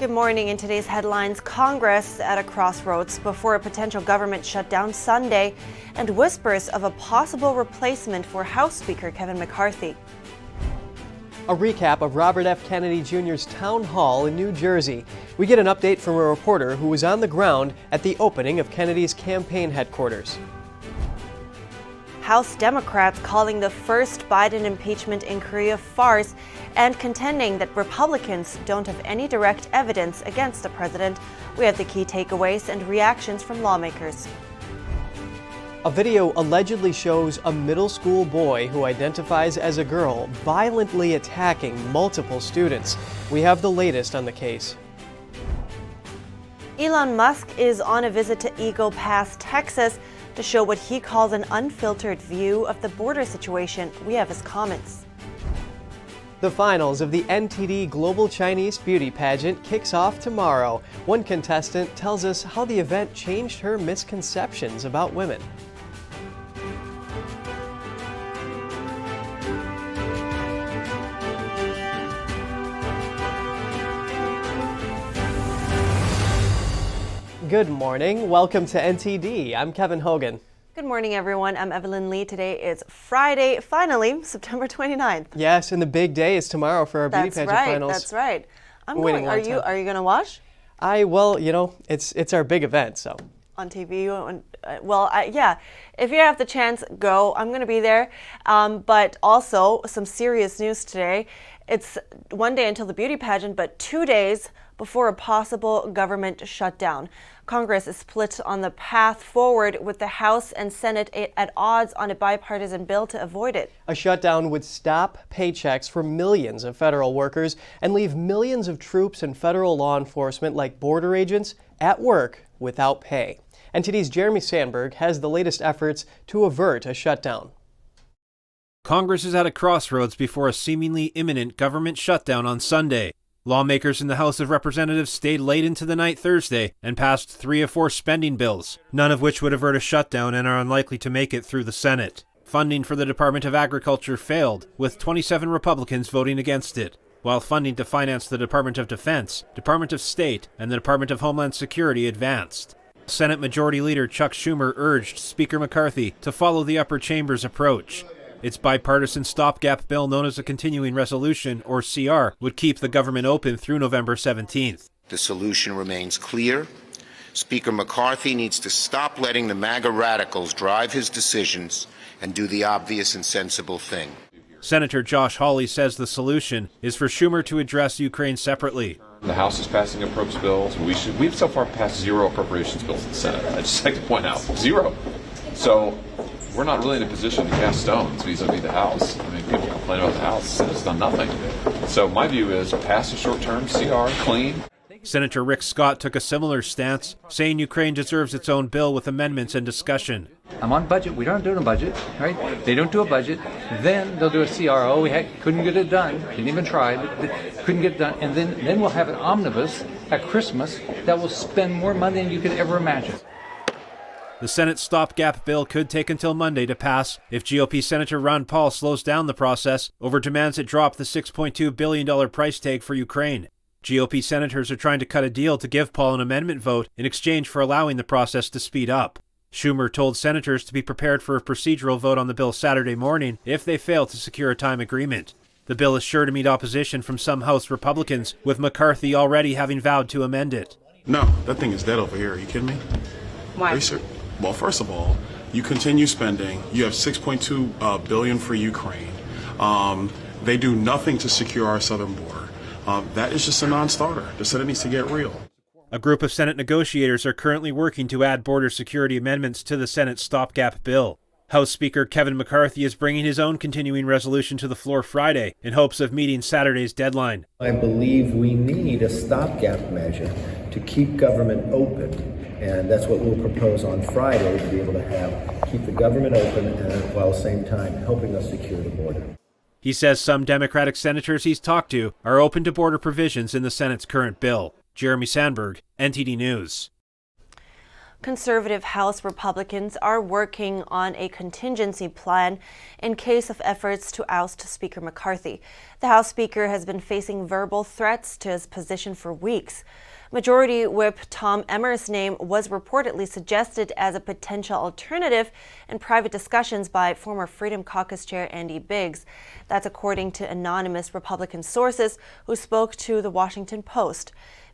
Good morning. In today's headlines, Congress at a crossroads before a potential government shutdown Sunday and whispers of a possible replacement for House Speaker Kevin McCarthy. A recap of Robert F. Kennedy Jr.'s town hall in New Jersey. We get an update from a reporter who was on the ground at the opening of Kennedy's campaign headquarters. House Democrats calling the first Biden impeachment inquiry a farce and contending that Republicans don't have any direct evidence against the president. We have the key takeaways and reactions from lawmakers. A video allegedly shows a middle school boy who identifies as a girl violently attacking multiple students. We have the latest on the case. Elon Musk is on a visit to Eagle Pass, Texas, to show what he calls an unfiltered view of the border situation. We have his comments. The finals of the NTD Global Chinese Beauty Pageant kicks off tomorrow. One contestant tells us how the event changed her misconceptions about women. Good morning. Welcome to NTD. I'm Kevin Hogan. Good morning, everyone. I'm Evelyn Lee. Today is Friday, finally, September 29th. Yes, and the big day is tomorrow for our beauty pageant finals. That's right. I'm going. Are you going to watch? It's our big event, so. On TV? Yeah. If you have the chance, go. I'm going to be there. But also, some serious news today. It's one day until the beauty pageant, but 2 days before a possible government shutdown. Congress is split on the path forward, with the House and Senate at odds on a bipartisan bill to avoid it. A shutdown would stop paychecks for millions of federal workers and leave millions of troops and federal law enforcement, like border agents, at work without pay. NTD's Jeremy Sandberg has the latest efforts to avert a shutdown. Congress is at a crossroads before a seemingly imminent government shutdown on Sunday. Lawmakers in the House of Representatives stayed late into the night Thursday and passed 3 of 4 spending bills, none of which would avert a shutdown and are unlikely to make it through the Senate. Funding for the Department of Agriculture failed, with 27 Republicans voting against it, while funding to finance the Department of Defense, Department of State, and the Department of Homeland Security advanced. Senate Majority Leader Chuck Schumer urged Speaker McCarthy to follow the upper chamber's approach. Its bipartisan stopgap bill, known as a continuing resolution, or CR, would keep the government open through November 17th. The solution remains clear. Speaker McCarthy needs to stop letting the MAGA radicals drive his decisions and do the obvious and sensible thing. Senator Josh Hawley says the solution is for Schumer to address Ukraine separately. The House is passing appropriations bills. We've so far passed 0 appropriations bills in the Senate. I'd just like to point out, 0. So we're not really in a position to cast stones vis-a-vis the House. I mean, people complain about the House. The Senate's done nothing. So my view is pass a short-term CR, clean. Senator Rick Scott took a similar stance, saying Ukraine deserves its own bill with amendments and discussion. I'm on budget. We don't do a budget, right? They don't do a budget. Then they'll do a CR. Oh, couldn't get it done. Didn't even try. Couldn't get it done. And then we'll have an omnibus at Christmas that will spend more money than you could ever imagine. The Senate stopgap bill could take until Monday to pass if GOP Senator Ron Paul slows down the process over demands that drop the $6.2 billion price tag for Ukraine. GOP senators are trying to cut a deal to give Paul an amendment vote in exchange for allowing the process to speed up. Schumer told senators to be prepared for a procedural vote on the bill Saturday morning if they fail to secure a time agreement. The bill is sure to meet opposition from some House Republicans, with McCarthy already having vowed to amend it. No, that thing is dead over here. Are you kidding me? Why? Well, first of all, you continue spending. You have $6.2 billion for Ukraine. They do nothing to secure our southern border. That is just a non-starter. The Senate needs to get real. A group of Senate negotiators are currently working to add border security amendments to the Senate stopgap bill. House Speaker Kevin McCarthy is bringing his own continuing resolution to the floor Friday in hopes of meeting Saturday's deadline. I believe we need a stopgap measure to keep government open, and that's what we'll propose on Friday, to be able to keep the government open and while at the same time helping us secure the border. He says some Democratic senators he's talked to are open to border provisions in the Senate's current bill. Jeremy Sandberg, NTD News. Conservative House Republicans are working on a contingency plan in case of efforts to oust Speaker McCarthy. The House Speaker has been facing verbal threats to his position for weeks. Majority Whip Tom Emmer's name was reportedly suggested as a potential alternative in private discussions by former Freedom Caucus Chair Andy Biggs. That's according to anonymous Republican sources who spoke to the Washington Post.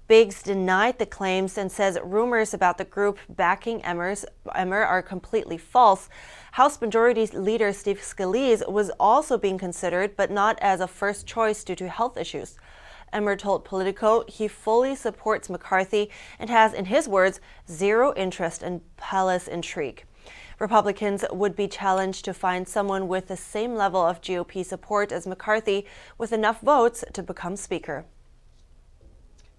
Biggs denied the claims and says rumors about the group backing Emmer are completely false. House Majority Leader Steve Scalise was also being considered, but not as a first choice due to health issues. Emmer told Politico he fully supports McCarthy and has, in his words, zero interest in palace intrigue. Republicans would be challenged to find someone with the same level of GOP support as McCarthy with enough votes to become Speaker.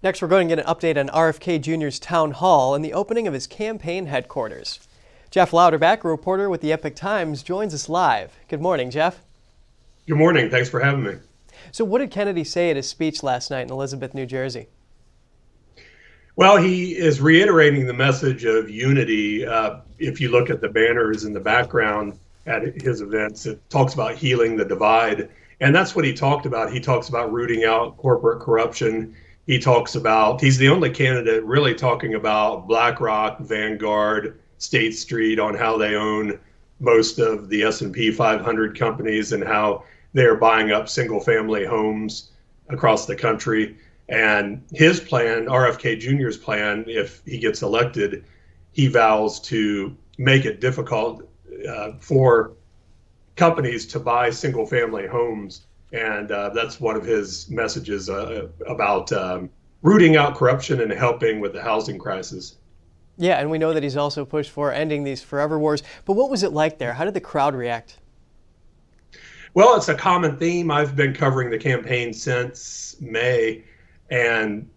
Next, we're going to get an update on RFK Jr.'s town hall and the opening of his campaign headquarters. Jeff Louderback, a reporter with the Epoch Times, joins us live. Good morning, Jeff. Good morning. Thanks for having me. So what did Kennedy say at his speech last night in Elizabeth, New Jersey? Well, he is reiterating the message of unity. If you look at the banners in the background at his events, it talks about healing the divide. And that's what he talked about. He talks about rooting out corporate corruption. He talks about, he's the only candidate really talking about BlackRock, Vanguard, State Street, on how they own most of the S&P 500 companies and how they're buying up single family homes across the country. And his plan, RFK Jr.'s plan, if he gets elected, he vows to make it difficult for companies to buy single family homes. And that's one of his messages about rooting out corruption and helping with the housing crisis. Yeah, and we know that he's also pushed for ending these forever wars. But what was it like there? How did the crowd react? Well, it's a common theme. I've been covering the campaign since May, and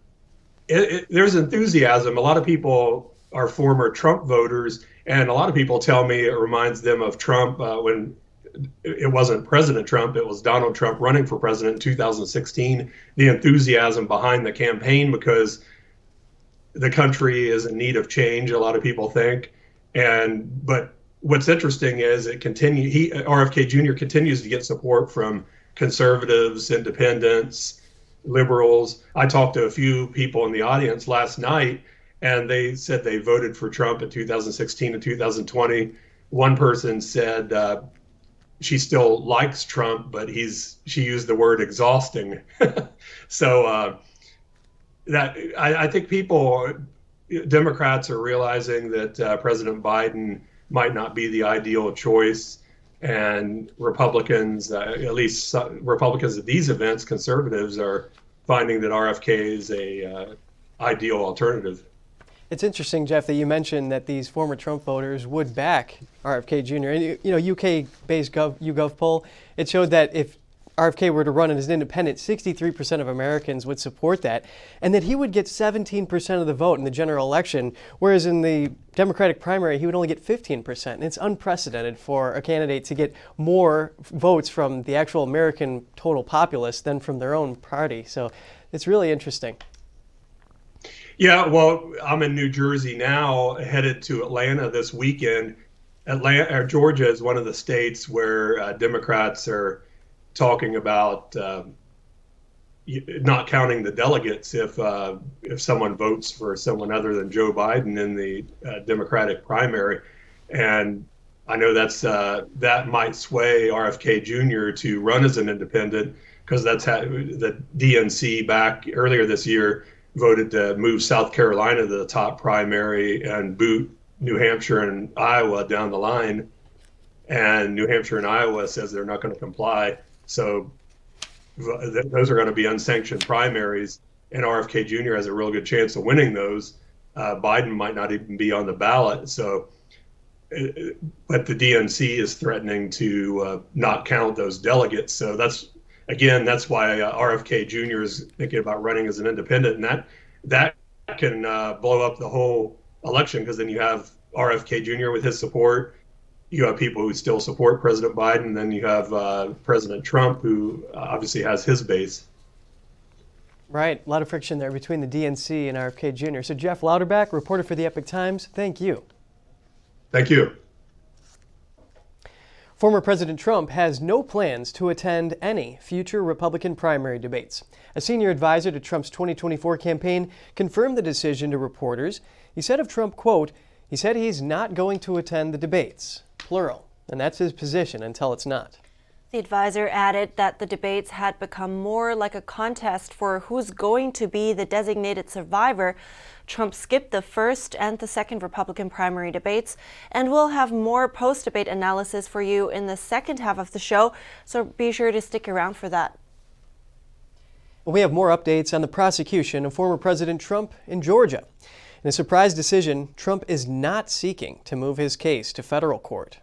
there's enthusiasm. A lot of people are former Trump voters, and a lot of people tell me it reminds them of Trump when it wasn't President Trump, it was Donald Trump running for president in 2016. The enthusiasm behind the campaign because the country is in need of change, a lot of people think. But what's interesting is RFK Jr. continues to get support from conservatives, independents, liberals. I talked to a few people in the audience last night, and they said they voted for Trump in 2016 and 2020. One person said she still likes Trump, but she used the word exhausting. So I think Democrats are realizing that President Biden might not be the ideal choice, and Republicans, at least Republicans at these events, conservatives, are finding that RFK is a ideal alternative. It's interesting, Jeff, that you mentioned that these former Trump voters would back RFK Jr. And UK-based YouGov poll, it showed that if RFK were to run as an independent, 63% of Americans would support that, and that he would get 17% of the vote in the general election, whereas in the Democratic primary, he would only get 15%. And it's unprecedented for a candidate to get more votes from the actual American total populace than from their own party. So it's really interesting. Yeah, well, I'm in New Jersey now, headed to Atlanta this weekend. Georgia is one of the states where Democrats are talking about not counting the delegates if someone votes for someone other than Joe Biden in the Democratic primary. And I know that might sway RFK Jr. to run as an independent, because that's how the DNC back earlier this year voted to move South Carolina to the top primary and boot New Hampshire and Iowa down the line. And New Hampshire and Iowa says they're not going to comply. So those are going to be unsanctioned primaries, and RFK Jr. has a real good chance of winning those. Biden might not even be on the ballot. So, but the DNC is threatening to not count those delegates. So that's why RFK Jr. is thinking about running as an independent, and that can blow up the whole election, because then you have RFK Jr. with his support. You have people who still support President Biden, and then you have President Trump, who obviously has his base. Right, a lot of friction there between the DNC and RFK Jr. So Jeff Louderback, reporter for the Epoch Times, thank you. Thank you. Former President Trump has no plans to attend any future Republican primary debates. A senior advisor to Trump's 2024 campaign confirmed the decision to reporters. He said of Trump, quote, he said he's not going to attend the debates, plural, and that's his position until it's not. The advisor added that the debates had become more like a contest for who's going to be the designated survivor. Trump skipped the first and the second Republican primary debates, and we'll have more post-debate analysis for you in the second half of the show, so be sure to stick around for that. We have more updates on the prosecution of former President Trump in Georgia. In a surprise decision, Trump is not seeking to move his case to federal court.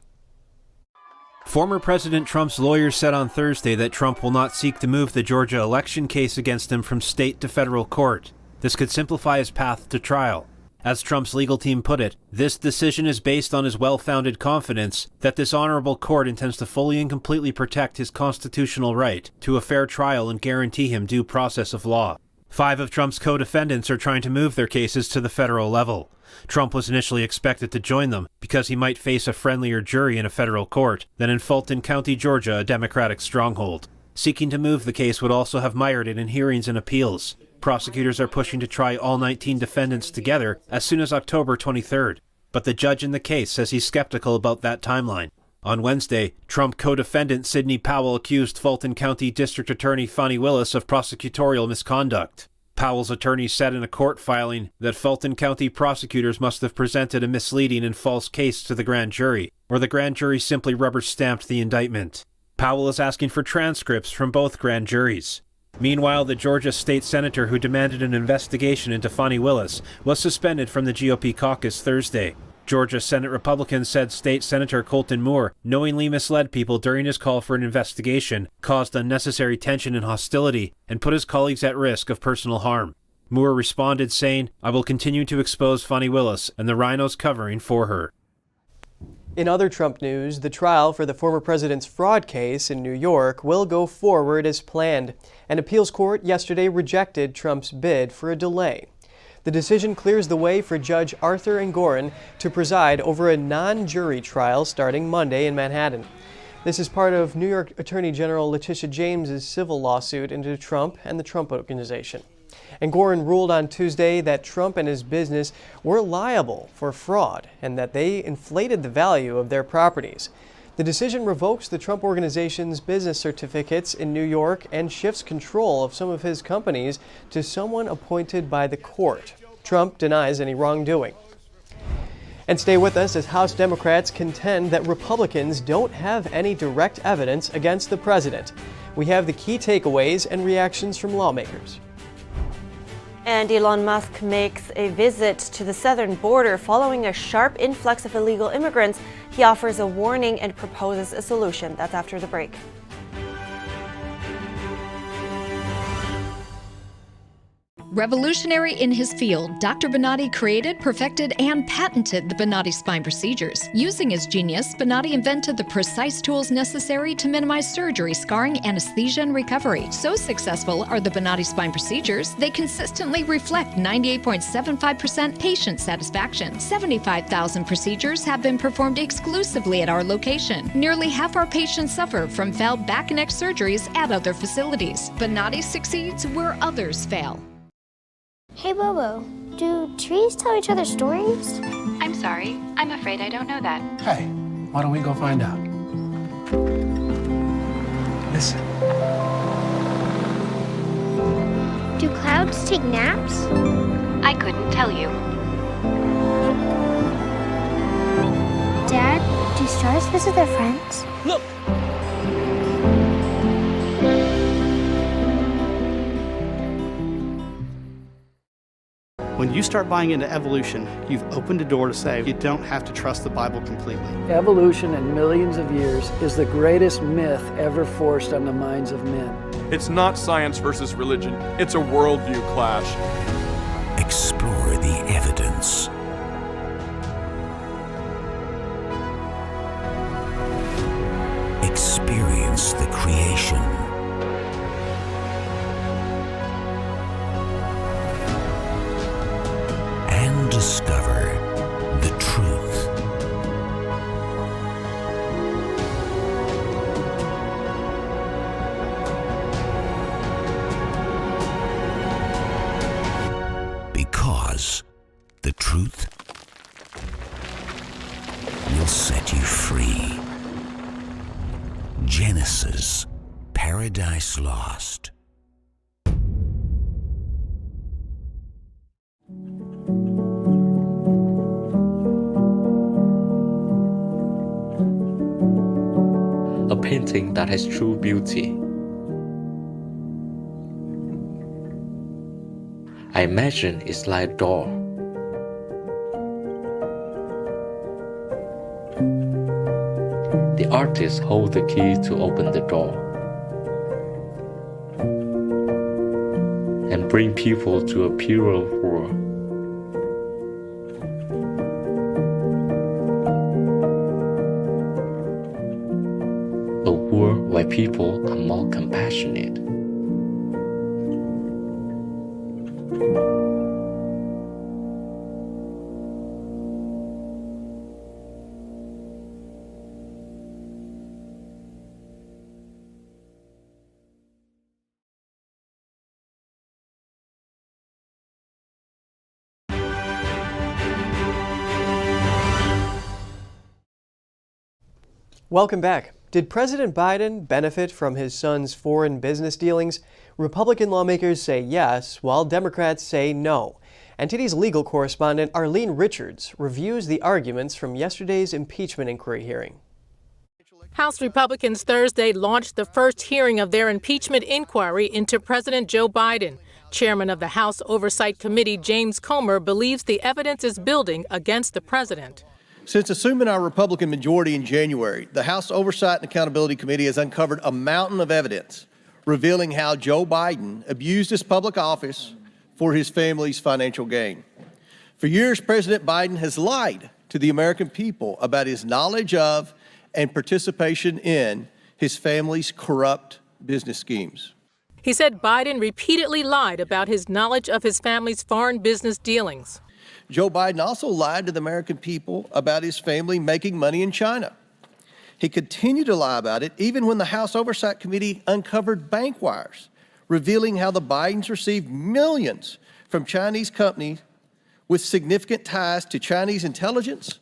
Former President Trump's lawyers said on Thursday that Trump will not seek to move the Georgia election case against him from state to federal court. This could simplify his path to trial. As Trump's legal team put it, this decision is based on his well-founded confidence that this honorable court intends to fully and completely protect his constitutional right to a fair trial and guarantee him due process of law. 5 of Trump's co-defendants are trying to move their cases to the federal level. Trump was initially expected to join them because he might face a friendlier jury in a federal court than in Fulton County, Georgia, a Democratic stronghold. Seeking to move the case would also have mired it in hearings and appeals. Prosecutors are pushing to try all 19 defendants together as soon as October 23rd, but the judge in the case says he's skeptical about that timeline. On Wednesday, Trump co-defendant Sidney Powell accused Fulton County District Attorney Fani Willis of prosecutorial misconduct. Powell's attorney said in a court filing that Fulton County prosecutors must have presented a misleading and false case to the grand jury, or the grand jury simply rubber-stamped the indictment. Powell is asking for transcripts from both grand juries. Meanwhile, the Georgia state senator who demanded an investigation into Fani Willis was suspended from the GOP caucus Thursday. Georgia Senate Republicans said State Senator Colton Moore knowingly misled people during his call for an investigation, caused unnecessary tension and hostility, and put his colleagues at risk of personal harm. Moore responded saying, "I will continue to expose Fani Willis and the rhinos covering for her." In other Trump news, the trial for the former president's fraud case in New York will go forward as planned. An appeals court yesterday rejected Trump's bid for a delay. The decision clears the way for Judge Arthur Engoron to preside over a non-jury trial starting Monday in Manhattan. This is part of New York Attorney General Letitia James's civil lawsuit into Trump and the Trump Organization. Engoron ruled on Tuesday that Trump and his business were liable for fraud and that they inflated the value of their properties. The decision revokes the Trump Organization's business certificates in New York and shifts control of some of his companies to someone appointed by the court. Trump denies any wrongdoing. And stay with us as House Democrats contend that Republicans don't have any direct evidence against the president. We have the key takeaways and reactions from lawmakers. And Elon Musk makes a visit to the southern border following a sharp influx of illegal immigrants. He offers a warning and proposes a solution. That's after the break. Revolutionary in his field, Dr. Bonatti created, perfected, and patented the Bonatti spine procedures. Using his genius, Bonatti invented the precise tools necessary to minimize surgery, scarring, anesthesia, and recovery. So successful are the Bonatti spine procedures, they consistently reflect 98.75% patient satisfaction. 75,000 procedures have been performed exclusively at our location. Nearly half our patients suffer from failed back and neck surgeries at other facilities. Bonatti succeeds where others fail. Hey Bobo, do trees tell each other stories? I'm sorry, I'm afraid I don't know that. Hey, why don't we go find out? Listen. Do clouds take naps? I couldn't tell you. Dad, do stars visit their friends? Look! When you start buying into evolution, you've opened a door to say you don't have to trust the Bible completely. Evolution in millions of years is the greatest myth ever forced on the minds of men. It's not science versus religion. It's a worldview clash. Explore the evidence. Experience the creation. discover the truth. Because the truth will set you free. Genesis, Paradise Lost. A painting that has true beauty. I imagine it's like a door. The artist holds the key to open the door and bring people to a purer world. A world where people are more compassionate. Welcome back. Did President Biden benefit from his son's foreign business dealings? Republican lawmakers say yes, while Democrats say no. NTD's legal correspondent Arlene Richards reviews the arguments from yesterday's impeachment inquiry hearing. House Republicans Thursday launched the first hearing of their impeachment inquiry into President Joe Biden. Chairman of the House Oversight Committee James Comer believes the evidence is building against the president. Since assuming our Republican majority in January, the House Oversight and Accountability Committee has uncovered a mountain of evidence revealing how Joe Biden abused his public office for his family's financial gain. For years, President Biden has lied to the American people about his knowledge of and participation in his family's corrupt business schemes. He said Biden repeatedly lied about his knowledge of his family's foreign business dealings. Joe Biden also lied to the American people about his family making money in China. He continued to lie about it even when the House Oversight Committee uncovered bank wires, revealing how the Bidens received millions from Chinese companies with significant ties to Chinese intelligence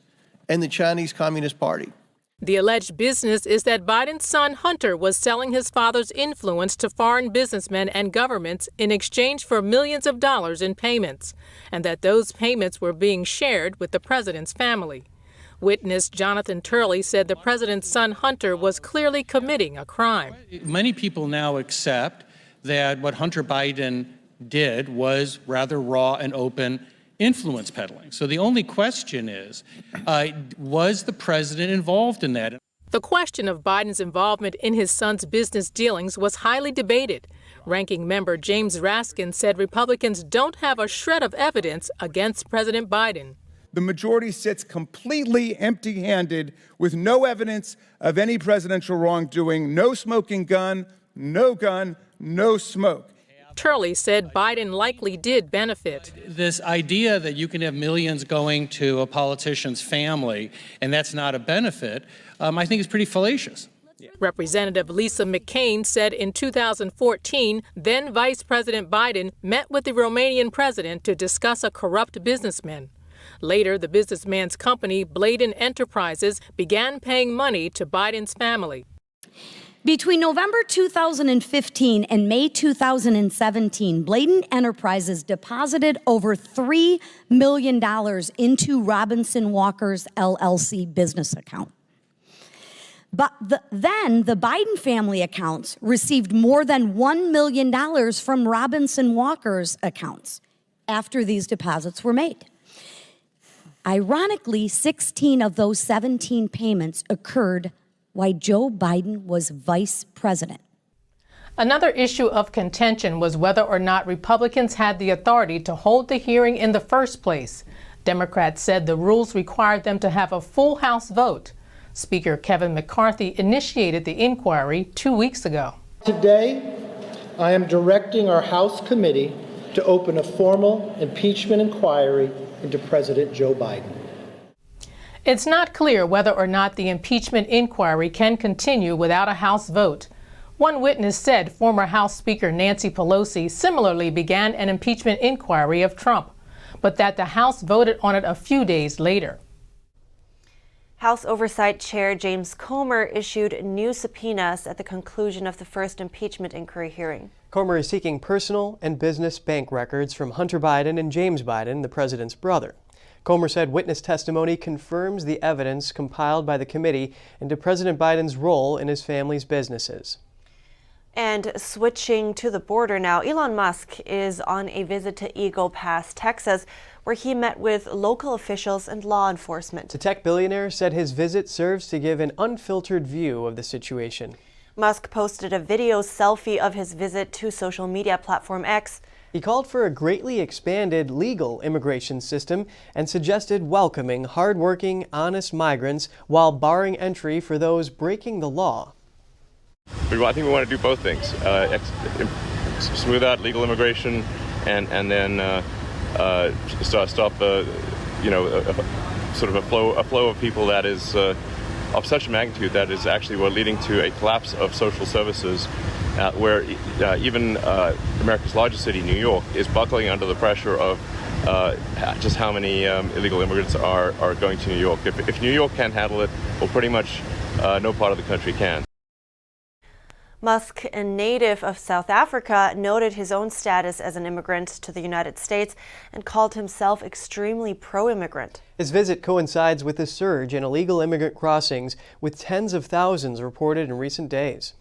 and the Chinese Communist Party. The alleged business is that Biden's son Hunter was selling his father's influence to foreign businessmen and governments in exchange for millions of dollars in payments, and that those payments were being shared with the president's family. Witness Jonathan Turley said the president's son Hunter was clearly committing a crime. Many people now accept that what Hunter Biden did was rather raw and open influence peddling. So the only question is, was the president involved in that? The question of Biden's involvement in his son's business dealings was highly debated. Ranking member James Raskin said Republicans don't have a shred of evidence against President Biden. The majority sits completely empty-handed with no evidence of any presidential wrongdoing, no smoking gun, no smoke. Turley said Biden likely did benefit. This idea that you can have millions going to a politician's family and that's not a benefit, I think is pretty fallacious. Representative Lisa McCain said in 2014, then Vice President Biden met with the Romanian president to discuss a corrupt businessman. Later, the businessman's company, Bladen Enterprises, began paying money to Biden's family. Between November 2015 and May 2017, Bladen Enterprises deposited over $3 million into Robinson Walker's LLC business account. But then the Biden family accounts received more than $1 million from Robinson Walker's accounts after these deposits were made. Ironically, 16 of those 17 payments occurred while Joe Biden was vice president. Another issue of contention was whether or not Republicans had the authority to hold the hearing in the first place. Democrats said the rules required them to have a full House vote. Speaker Kevin McCarthy initiated the inquiry 2 weeks ago. Today, I am directing our House committee to open a formal impeachment inquiry into President Joe Biden. It's not clear whether or not the impeachment inquiry can continue without a House vote. One witness said former House Speaker Nancy Pelosi similarly began an impeachment inquiry of Trump, but that the House voted on it a few days later. House Oversight Chair James Comer issued new subpoenas at the conclusion of the first impeachment inquiry hearing. Comer is seeking personal and business bank records from Hunter Biden and James Biden, the president's brother. Comer said witness testimony confirms the evidence compiled by the committee into President Biden's role in his family's businesses. And switching to the border now, Elon Musk is on a visit to Eagle Pass, Texas, where he met with local officials and law enforcement. The tech billionaire said his visit serves to give an unfiltered view of the situation. Musk posted a video selfie of his visit to social media platform X. He called for a greatly expanded legal immigration system and suggested welcoming hardworking, honest migrants while barring entry for those breaking the law. I think we want to do both things, smooth out legal immigration and then stop sort of a flow of people that is of such magnitude that is actually leading to a collapse of social services, where even America's largest city, New York, is buckling under the pressure of just how many illegal immigrants are going to New York. If New York can't handle it, well, pretty much no part of the country can. Musk, a native of South Africa, noted his own status as an immigrant to the United States and called himself extremely pro-immigrant. His visit coincides with a surge in illegal immigrant crossings, with tens of thousands reported in recent days.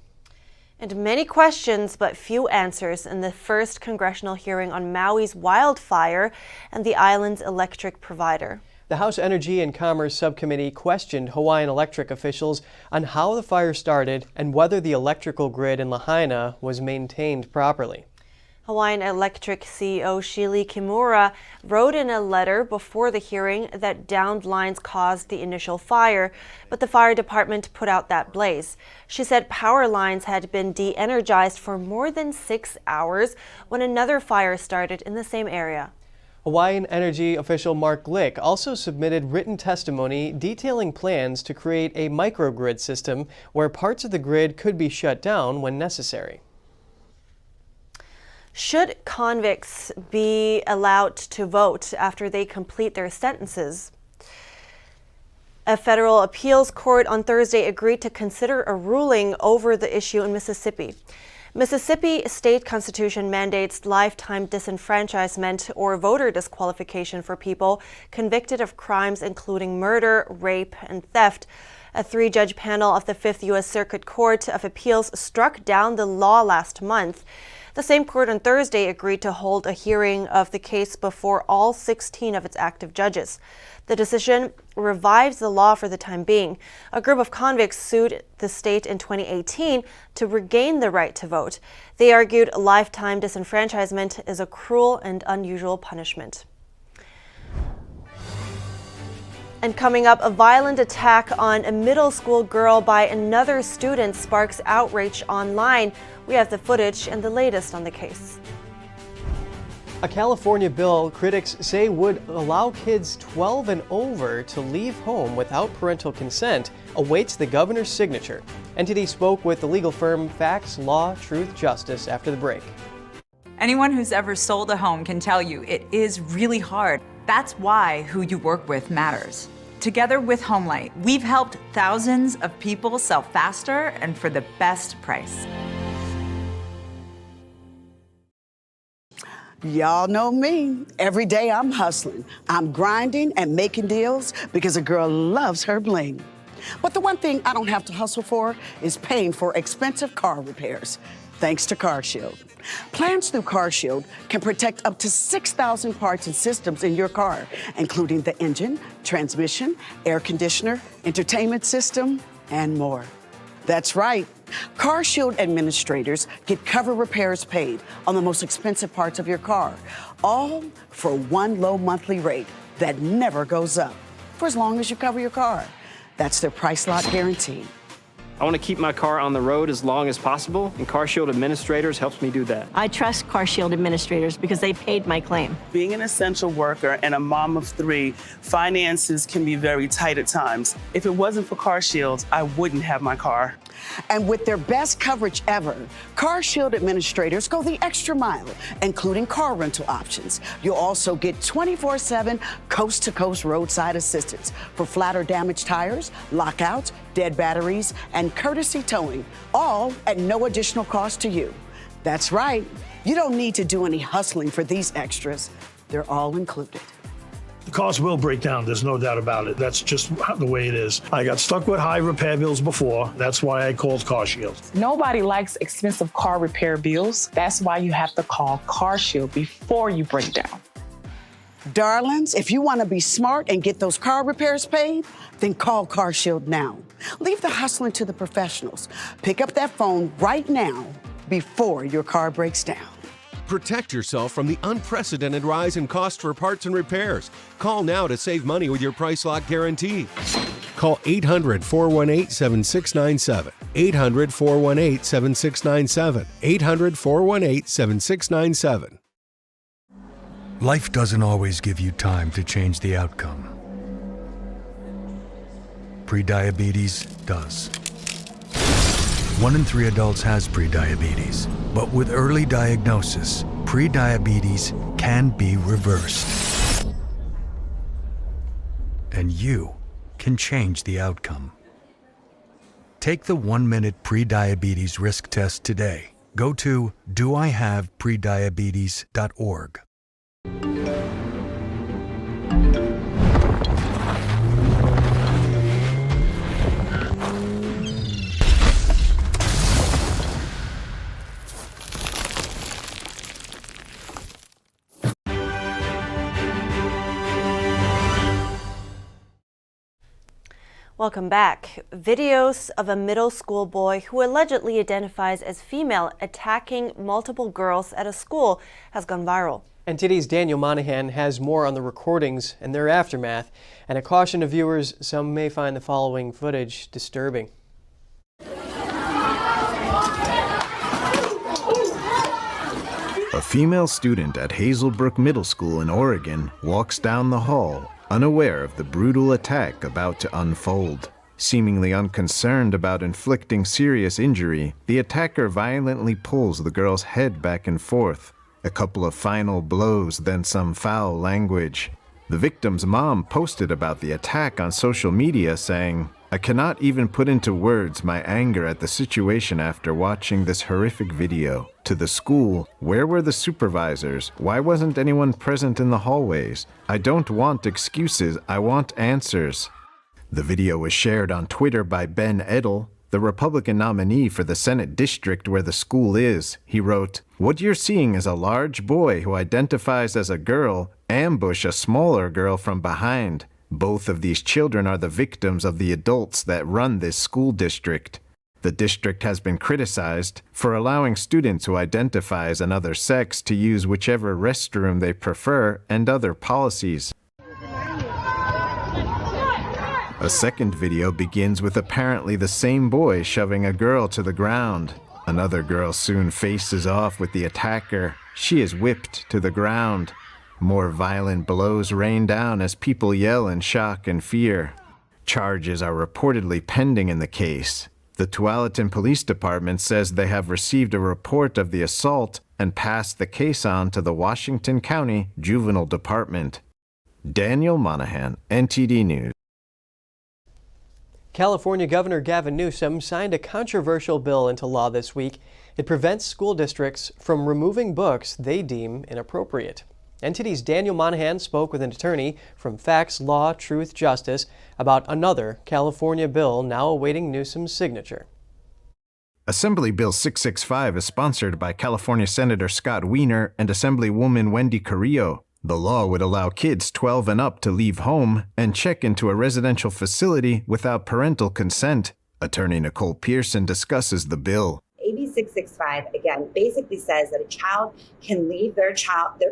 And many questions but few answers in the first congressional hearing on Maui's wildfire and the island's electric provider. The House Energy and Commerce Subcommittee questioned Hawaiian Electric officials on how the fire started and whether the electrical grid in Lahaina was maintained properly. Hawaiian Electric CEO Shili Kimura wrote in a letter before the hearing that downed lines caused the initial fire, but the fire department put out that blaze. She said power lines had been de-energized for more than 6 hours when another fire started in the same area. Hawaiian Energy official Mark Glick also submitted written testimony detailing plans to create a microgrid system where parts of the grid could be shut down when necessary. Should convicts be allowed to vote after they complete their sentences? A federal appeals court on Thursday agreed to consider a ruling over the issue in Mississippi. Mississippi state constitution mandates lifetime disenfranchisement or voter disqualification for people convicted of crimes including murder, rape, and theft. A 3-judge panel of the 5th U.S. Circuit Court of Appeals struck down the law last month. The same court on Thursday agreed to hold a hearing of the case before all 16 of its active judges. The decision revives the law for the time being. A group of convicts sued the state in 2018 to regain the right to vote. They argued lifetime disenfranchisement is a cruel and unusual punishment. And coming up, a violent attack on a middle school girl by another student sparks outrage online. We have the footage and the latest on the case. A California bill critics say would allow kids 12 and over to leave home without parental consent awaits the governor's signature. NTD spoke with the legal firm Facts, Law, Truth, Justice after the break. Anyone who's ever sold a home can tell you it is really hard. That's why who you work with matters. Together with Homelight, we've helped thousands of people sell faster and for the best price. Y'all know me. Every day I'm hustling. I'm grinding and making deals because a girl loves her bling. But the one thing I don't have to hustle for is paying for expensive car repairs, thanks to CarShield. Plans through CarShield can protect up to 6,000 parts and systems in your car, including the engine, transmission, air conditioner, entertainment system, and more. That's right. CarShield administrators get cover repairs paid on the most expensive parts of your car, all for one low monthly rate that never goes up, for as long as you cover your car. That's their price lock guarantee. I want to keep my car on the road as long as possible, and CarShield Administrators helps me do that. I trust CarShield Administrators because they paid my claim. Being an essential worker and a mom of 3, finances can be very tight at times. If it wasn't for CarShield, I wouldn't have my car. And with their best coverage ever, CarShield Administrators go the extra mile, including car rental options. You'll also get 24/7 coast-to-coast roadside assistance for flat or damaged tires, lockouts, dead batteries, and courtesy towing, all at no additional cost to you. That's right. You don't need to do any hustling for these extras. They're all included. The cost will break down, there's no doubt about it. That's just the way it is. I got stuck with high repair bills before. That's why I called CarShield. Nobody likes expensive car repair bills. That's why you have to call CarShield before you break down. Darlings, if you want to be smart and get those car repairs paid, then call CarShield now. Leave the hustling to the professionals. Pick up that phone right now before your car breaks down. Protect yourself from the unprecedented rise in costs for parts and repairs. Call now to save money with your price lock guarantee. Call 800-418-7697. 800-418-7697. 800-418-7697. Life doesn't always give you time to change the outcome. Prediabetes does. 1 in 3 adults has prediabetes, but with early diagnosis, prediabetes can be reversed. And you can change the outcome. Take the 1-minute prediabetes risk test today. Go to doihaveprediabetes.org. Welcome back. Videos of a middle school boy who allegedly identifies as female attacking multiple girls at a school has gone viral. NTD's Daniel Monahan has more on the recordings and their aftermath, and a caution to viewers, some may find the following footage disturbing. A female student at Hazelbrook Middle School in Oregon walks down the hall, unaware of the brutal attack about to unfold. Seemingly unconcerned about inflicting serious injury, the attacker violently pulls the girl's head back and forth. A couple of final blows, then some foul language. The victim's mom posted about the attack on social media, saying, "I cannot even put into words my anger at the situation after watching this horrific video. To the school, where were the supervisors? Why wasn't anyone present in the hallways? I don't want excuses, I want answers." The video was shared on Twitter by Ben Edel, the Republican nominee for the Senate district where the school is. He wrote, "What you're seeing is a large boy who identifies as a girl ambush a smaller girl from behind. Both of these children are the victims of the adults that run this school district. The district has been criticized for allowing students who identify as another sex to use whichever restroom they prefer and other policies." A second video begins with apparently the same boy shoving a girl to the ground. Another girl soon faces off with the attacker. She is whipped to the ground. More violent blows rain down as people yell in shock and fear. Charges are reportedly pending in the case. The Tualatin Police Department says they have received a report of the assault and passed the case on to the Washington County Juvenile Department. Daniel Monahan, NTD News. California Governor Gavin Newsom signed a controversial bill into law this week. It prevents school districts from removing books they deem inappropriate. NTD's Daniel Monahan spoke with an attorney from Facts, Law, Truth, Justice about another California bill now awaiting Newsom's signature. Assembly Bill 665 is sponsored by California Senator Scott Wiener and Assemblywoman Wendy Carrillo. The law would allow kids 12 and up to leave home and check into a residential facility without parental consent. Attorney Nicole Pearson discusses the bill. AB 665, again, basically says that a child can leave their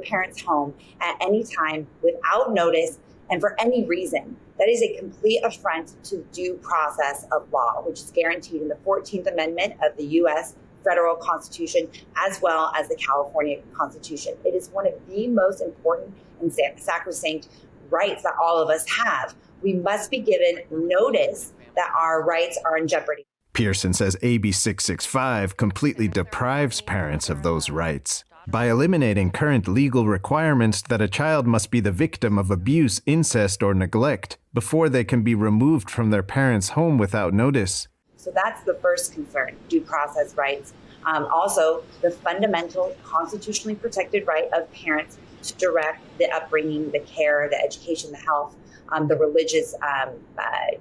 parent's home at any time without notice and for any reason, that is a complete affront to due process of law, which is guaranteed in the 14th Amendment of the U.S. federal Constitution, as well as the California Constitution. It is one of the most important and sacrosanct rights that all of us have. We must be given notice that our rights are in jeopardy. Pearson says AB 665 completely deprives parents of those rights. By eliminating current legal requirements that a child must be the victim of abuse, incest, or neglect before they can be removed from their parents' home without notice. So that's the first concern, due process rights. Also, the fundamental constitutionally protected right of parents to direct the upbringing, the care, the education, the health, the religious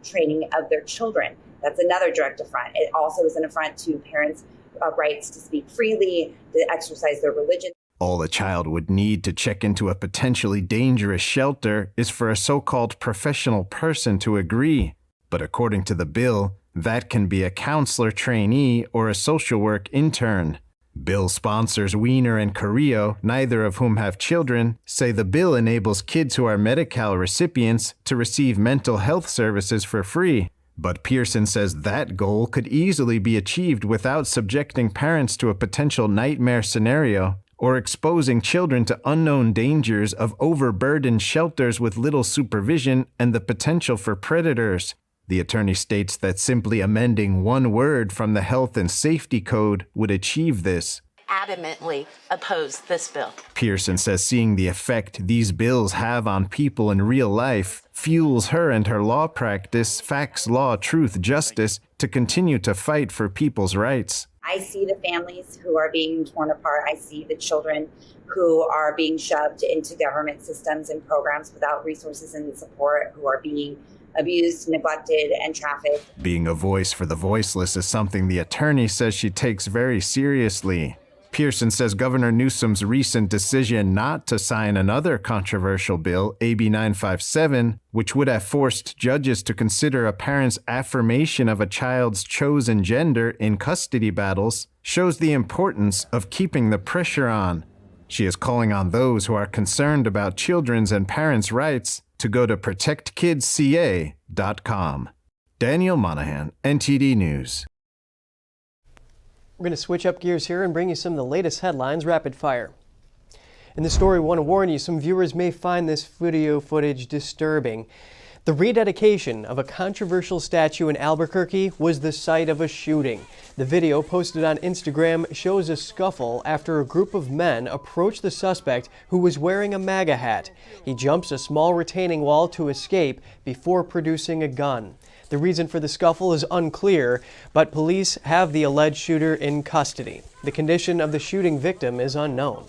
training of their children. That's another direct affront. It also is an affront to parents' rights to speak freely, to exercise their religion. All a child would need to check into a potentially dangerous shelter is for a so-called professional person to agree. But according to the bill, that can be a counselor trainee or a social work intern. Bill sponsors Wiener and Carrillo, neither of whom have children, say the bill enables kids who are Medi-Cal recipients to receive mental health services for free. But Pearson says that goal could easily be achieved without subjecting parents to a potential nightmare scenario or exposing children to unknown dangers of overburdened shelters with little supervision and the potential for predators. The attorney states that simply amending one word from the Health and Safety Code would achieve this. Adamantly oppose this bill. Pearson says seeing the effect these bills have on people in real life fuels her and her law practice, Facts, Law, Truth, Justice, to continue to fight for people's rights. I see the families who are being torn apart. I see the children who are being shoved into government systems and programs without resources and support, who are being abused, neglected, and trafficked. Being a voice for the voiceless is something the attorney says she takes very seriously. Pearson says Governor Newsom's recent decision not to sign another controversial bill, AB 957, which would have forced judges to consider a parent's affirmation of a child's chosen gender in custody battles, shows the importance of keeping the pressure on. She is calling on those who are concerned about children's and parents' rights to go to protectkidsca.com. Daniel Monahan, NTD News. We're going to switch up gears here and bring you some of the latest headlines rapid fire. In the story, we want to warn you, some viewers may find this video footage disturbing. The rededication of a controversial statue in Albuquerque was the site of a shooting. The video posted on Instagram shows a scuffle after a group of men approached the suspect who was wearing a MAGA hat. He jumps a small retaining wall to escape before producing a gun. The reason for the scuffle is unclear, but police have the alleged shooter in custody. The condition of the shooting victim is unknown.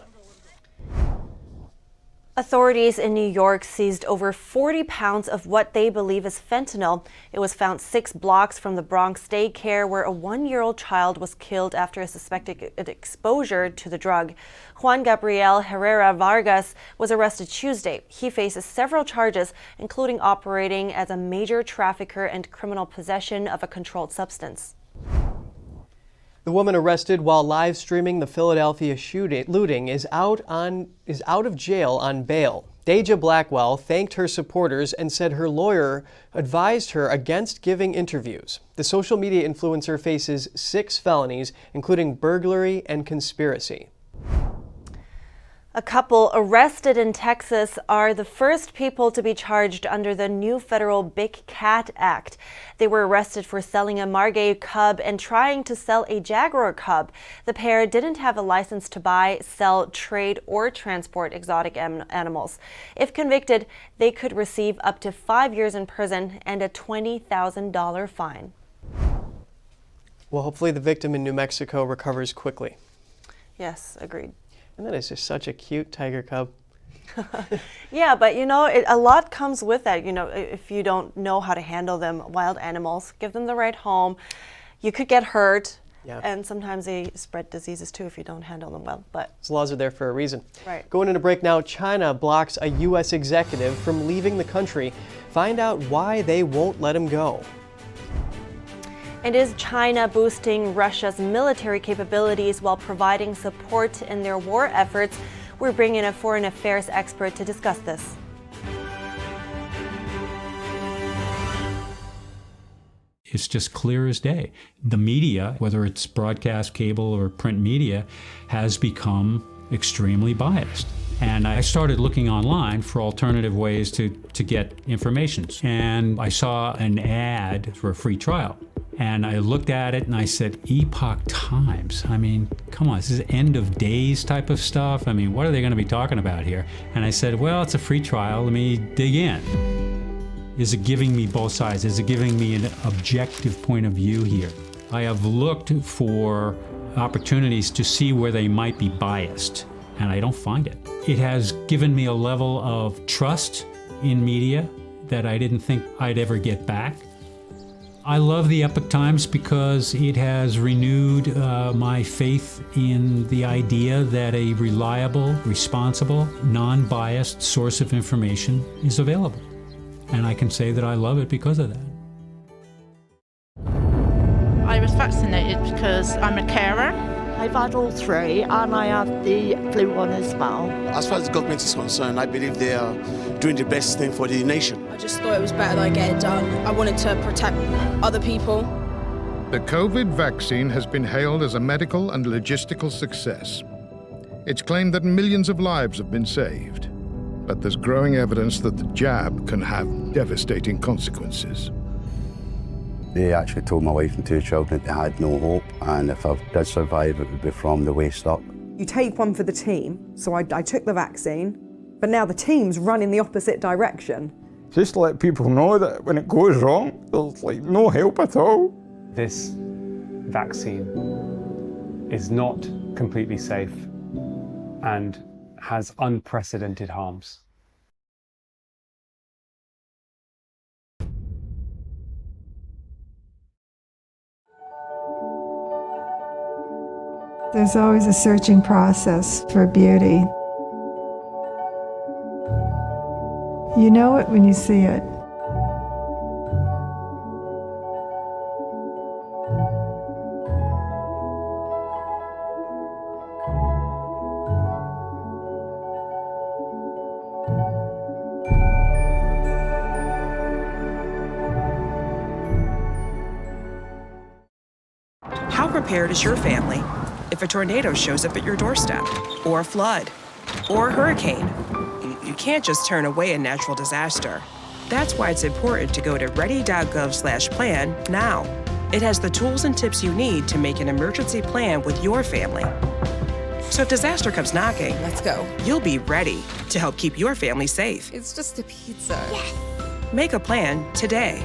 Authorities in New York seized over 40 pounds of what they believe is fentanyl. It was found 6 blocks from the Bronx daycare where a 1-year-old child was killed after a suspected exposure to the drug. Juan Gabriel Herrera Vargas was arrested Tuesday. He faces several charges, including operating as a major trafficker and criminal possession of a controlled substance. The woman arrested while live streaming the Philadelphia looting is out of jail on bail. Deja Blackwell thanked her supporters and said her lawyer advised her against giving interviews. The social media influencer faces 6 felonies, including burglary and conspiracy. A couple arrested in Texas are the first people to be charged under the new federal Big Cat Act. They were arrested for selling a Margay cub and trying to sell a Jaguar cub. The pair didn't have a license to buy, sell, trade, or transport exotic animals. If convicted, they could receive up to 5 years in prison and a $20,000 fine. Well, hopefully the victim in New Mexico recovers quickly. Yes, agreed. And that is just such a cute tiger cub. Yeah, but you know, a lot comes with that. You know, if you don't know how to handle them, wild animals, give them the right home. You could get hurt, and sometimes they spread diseases too if you don't handle them well. But those laws are there for a reason. Right. Going into break now, China blocks a U.S. executive from leaving the country. Find out why they won't let him go. And is China boosting Russia's military capabilities while providing support in their war efforts? We're bringing a foreign affairs expert to discuss this. It's just clear as day. The media, whether it's broadcast, cable, or print media, has become extremely biased. And I started looking online for alternative ways to get information. And I saw an ad for a free trial. And I looked at it and I said, Epoch Times. I mean, come on, this is end of days type of stuff. I mean, what are they going to be talking about here? And I said, well, it's a free trial. Let me dig in. Is it giving me both sides? Is it giving me an objective point of view here? I have looked for opportunities to see where they might be biased, and I don't find it. It has given me a level of trust in media that I didn't think I'd ever get back. I love the Epoch Times because it has renewed my faith in the idea that a reliable, responsible, non-biased source of information is available. And I can say that I love it because of that. I was vaccinated because I'm a carer. I've had all three and I have the flu one as well. As far as the government is concerned, I believe they are doing the best thing for the nation. I just thought it was better that I get it done. I wanted to protect other people. The COVID vaccine has been hailed as a medical and logistical success. It's claimed that millions of lives have been saved. But there's growing evidence that the jab can have devastating consequences. They actually told my wife and two children that they had no hope, and if I did survive, it would be from the waist up. You take one for the team, so I took the vaccine, but now the team's run in the opposite direction. Just to let people know that when it goes wrong, there's like no help at all. This vaccine is not completely safe and has unprecedented harms. There's always a searching process for beauty. You know it when you see it. How prepared is your family if a tornado shows up at your doorstep, or a flood, or a hurricane? You can't just turn away a natural disaster. That's why it's important to go to ready.gov/plan now. It has the tools and tips you need to make an emergency plan with your family. So if disaster comes knocking, let's go. You'll be ready to help keep your family safe. It's just a pizza. Yes. Make a plan today.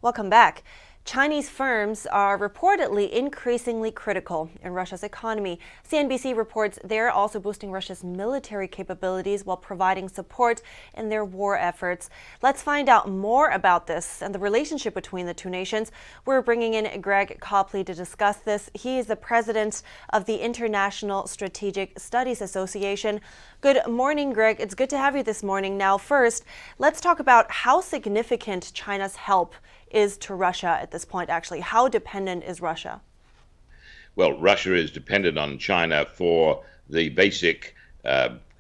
Welcome back. Chinese firms are reportedly increasingly critical in Russia's economy. CNBC reports they're also boosting Russia's military capabilities while providing support in their war efforts. Let's find out more about this and the relationship between the two nations. We're bringing in Greg Copley to discuss this. He is the president of the International Strategic Studies Association. Good morning, Greg. It's good to have you this morning. Now, first, let's talk about how significant China's help is to Russia at this point, actually. How dependent is Russia? Well, Russia is dependent on China for the basic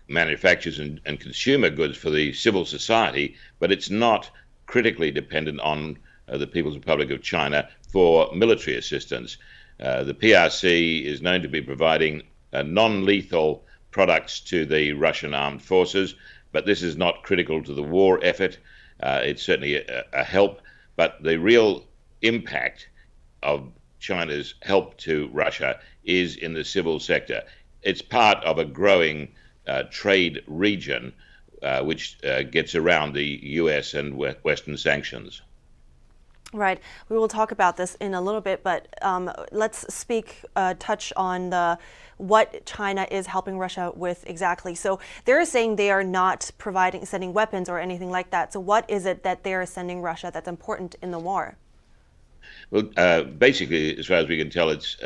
manufacturers and consumer goods for the civil society, but it's not critically dependent on the People's Republic of China for military assistance. The PRC is known to be providing non-lethal products to the Russian armed forces, but this is not critical to the war effort. It's certainly a help. But the real impact of China's help to Russia is in the civil sector. It's part of a growing trade region which gets around the U.S. and Western sanctions. Right. We will talk about this in a little bit, but let's touch on what China is helping Russia with exactly. So they're saying they are not sending weapons or anything like that. So what is it that they're sending Russia that's important in the war? Well, basically, as far as we can tell, it's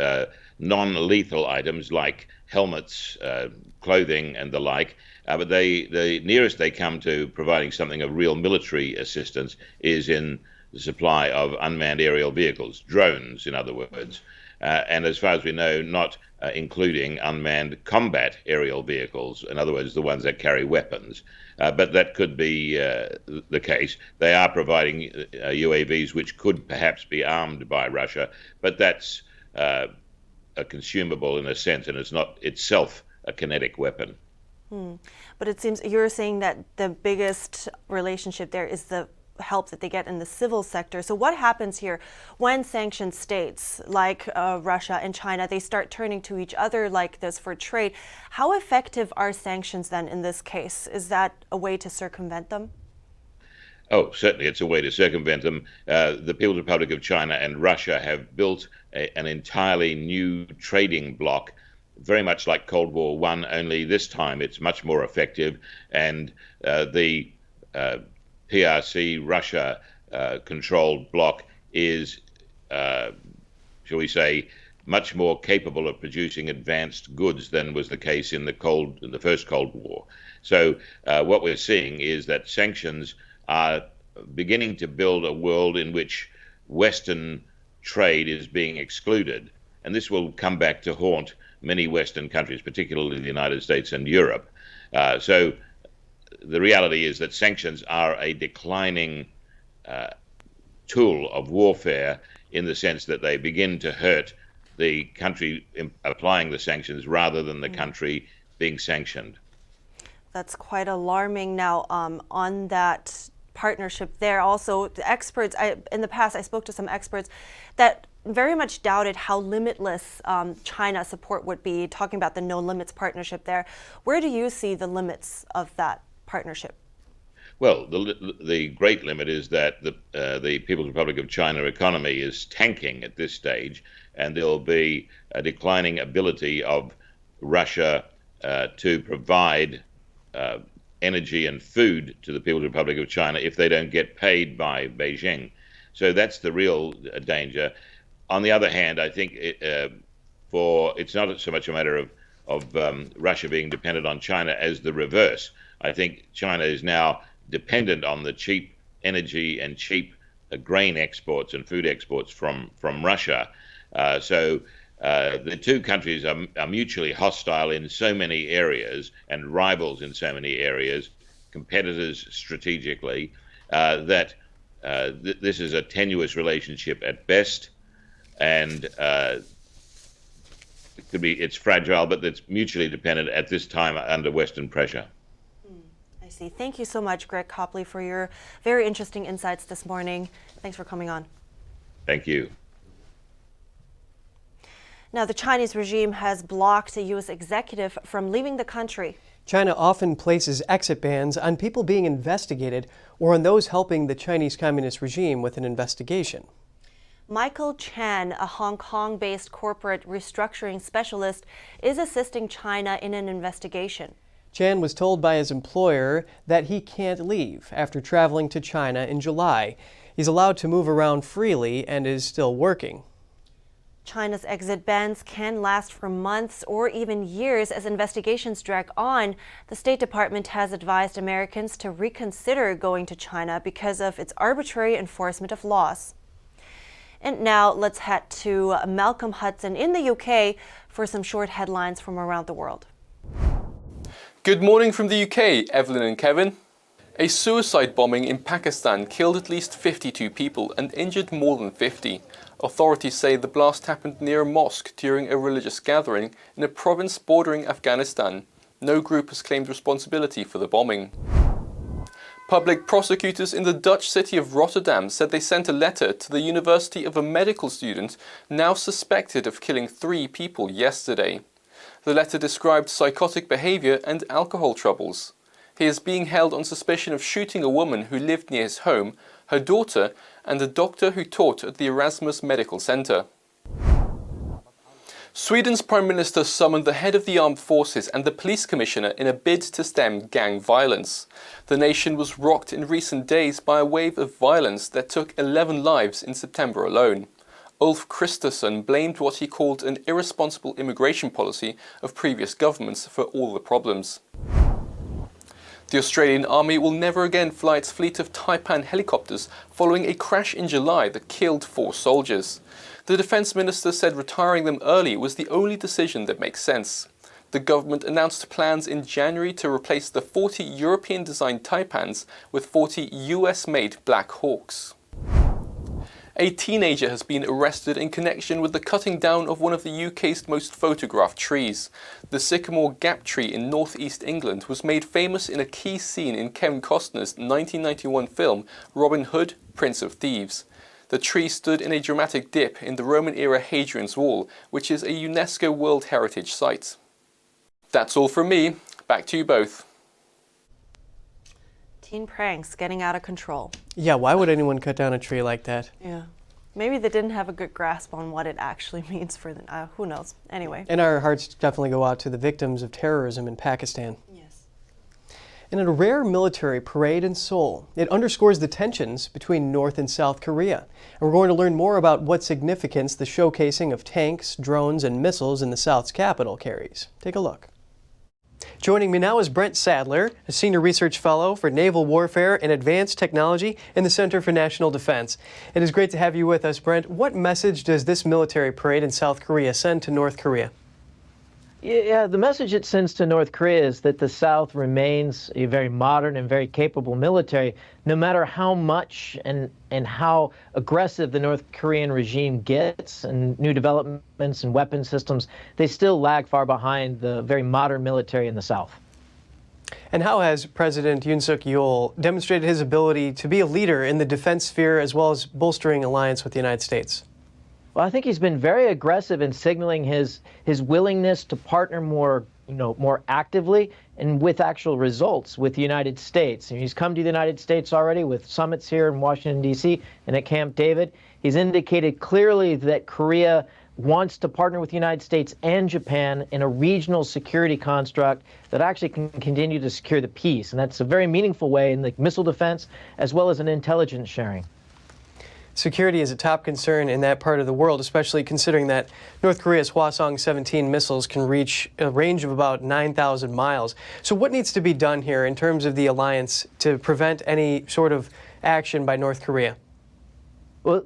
non-lethal items like helmets, clothing, and the like. But the nearest they come to providing something of real military assistance is in the supply of unmanned aerial vehicles, drones, in other words. and as far as we know, not including unmanned combat aerial vehicles, in other words, the ones that carry weapons. But that could be the case. They are providing UAVs which could perhaps be armed by Russia, but that's a consumable in a sense, and it's not itself a kinetic weapon. But it seems you're saying that the biggest relationship there is the help that they get in the civil sector. So what happens here when sanctioned states like Russia and China, they start turning to each other like this for trade? How effective are sanctions then in this case? Is that a way to circumvent them? Oh, certainly it's a way to circumvent them. The People's Republic of China and Russia have built an entirely new trading bloc, very much like Cold War I, only this time it's much more effective. And the PRC Russia controlled bloc is, shall we say, much more capable of producing advanced goods than was the case in the first Cold War. So what we're seeing is that sanctions are beginning to build a world in which Western trade is being excluded, and this will come back to haunt many Western countries, particularly the United States and Europe. So the reality is that sanctions are a declining tool of warfare, in the sense that they begin to hurt the country applying the sanctions rather than the country being sanctioned. That's quite alarming. Now, on that partnership there, also the experts, in the past I spoke to some experts that very much doubted how limitless China support would be, talking about the no limits partnership there. Where do you see the limits of that partnership? Well, the great limit is that the People's Republic of China economy is tanking at this stage, and there'll be a declining ability of Russia to provide energy and food to the People's Republic of China if they don't get paid by Beijing. So that's the real danger. On the other hand, I think it's not so much a matter of Russia being dependent on China as the reverse. I think China is now dependent on the cheap energy and cheap grain exports and food exports from Russia. So the two countries are mutually hostile in so many areas and rivals in so many areas, competitors strategically, that this is a tenuous relationship at best, and it's fragile, but it's mutually dependent at this time under Western pressure. I see. Thank you so much, Greg Copley, for your very interesting insights this morning. Thanks for coming on. Thank you. Now, the Chinese regime has blocked a U.S. executive from leaving the country. China often places exit bans on people being investigated or on those helping the Chinese Communist regime with an investigation. Michael Chan, a Hong Kong-based corporate restructuring specialist, is assisting China in an investigation. Chan was told by his employer that he can't leave after traveling to China in July. He's allowed to move around freely and is still working. China's exit bans can last for months or even years as investigations drag on. The State Department has advised Americans to reconsider going to China because of its arbitrary enforcement of laws. And now let's head to Malcolm Hudson in the UK for some short headlines from around the world. Good morning from the UK, Evelyn and Kevin. A suicide bombing in Pakistan killed at least 52 people and injured more than 50. Authorities say the blast happened near a mosque during a religious gathering in a province bordering Afghanistan. No group has claimed responsibility for the bombing. Public prosecutors in the Dutch city of Rotterdam said they sent a letter to the university of a medical student now suspected of killing 3 people yesterday. The letter described psychotic behavior and alcohol troubles. He is being held on suspicion of shooting a woman who lived near his home, her daughter, and a doctor who taught at the Erasmus Medical Center. Sweden's Prime Minister summoned the head of the armed forces and the police commissioner in a bid to stem gang violence. The nation was rocked in recent days by a wave of violence that took 11 lives in September alone. Ulf Kristersson blamed what he called an irresponsible immigration policy of previous governments for all the problems. The Australian Army will never again fly its fleet of Taipan helicopters following a crash in July that killed 4 soldiers. The Defence Minister said retiring them early was the only decision that makes sense. The government announced plans in January to replace the 40 European-designed Taipans with 40 US-made Black Hawks. A teenager has been arrested in connection with the cutting down of one of the UK's most photographed trees. The sycamore gap tree in northeast England was made famous in a key scene in Kevin Costner's 1991 film Robin Hood, Prince of Thieves. The tree stood in a dramatic dip in the Roman-era Hadrian's Wall, which is a UNESCO World Heritage Site. That's all from me. Back to you both. Teen pranks getting out of control. Yeah, why would anyone cut down a tree like that? Yeah. Maybe they didn't have a good grasp on what it actually means for them. Who knows? Anyway. And our hearts definitely go out to the victims of terrorism in Pakistan. Yes. And in a rare military parade in Seoul, it underscores the tensions between North and South Korea. And we're going to learn more about what significance the showcasing of tanks, drones, and missiles in the South's capital carries. Take a look. Joining me now is Brent Sadler, a Senior Research Fellow for Naval Warfare and Advanced Technology in the Center for National Defense. It is great to have you with us, Brent. What message does this military parade in South Korea send to North Korea? Yeah, the message it sends to North Korea is that the South remains a very modern and very capable military, no matter how much and how aggressive the North Korean regime gets and new developments and weapon systems, they still lag far behind the very modern military in the South. And how has President Yoon Suk-yeol demonstrated his ability to be a leader in the defense sphere as well as bolstering alliance with the United States? Well, I think he's been very aggressive in signaling his willingness to partner more actively and with actual results with the United States. And he's come to the United States already with summits here in Washington, D.C. and at Camp David. He's indicated clearly that Korea wants to partner with the United States and Japan in a regional security construct that actually can continue to secure the peace. And that's a very meaningful way in the missile defense as well as in intelligence sharing. Security is a top concern in that part of the world, especially considering that North Korea's Hwasong-17 missiles can reach a range of about 9,000 miles. So what needs to be done here in terms of the alliance to prevent any sort of action by North Korea? Well,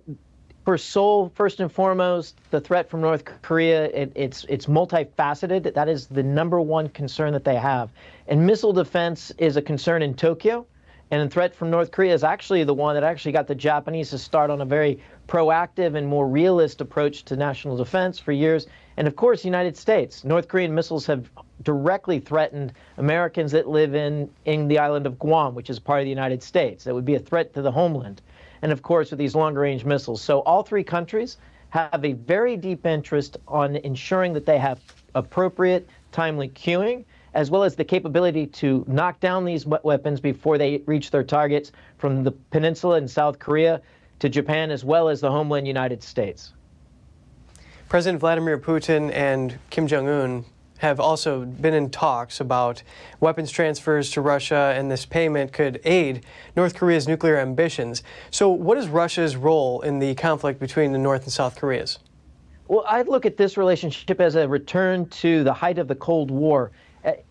for Seoul, first and foremost, the threat from North Korea, it's multifaceted. That is the #1 concern that they have. And missile defense is a concern in Tokyo. And the threat from North Korea is actually the one that actually got the Japanese to start on a very proactive and more realist approach to national defense for years. And of course, the United States. North Korean missiles have directly threatened Americans that live in the island of Guam, which is part of the United States. That would be a threat to the homeland. And of course, with these longer-range missiles. So all 3 countries have a very deep interest on ensuring that they have appropriate, timely cueing, as well as the capability to knock down these weapons before they reach their targets from the peninsula in South Korea to Japan, as well as the homeland United States. President Vladimir Putin and Kim Jong-un have also been in talks about weapons transfers to Russia, and this payment could aid North Korea's nuclear ambitions. So what is Russia's role in the conflict between the North and South Koreas? Well, I'd look at this relationship as a return to the height of the Cold War.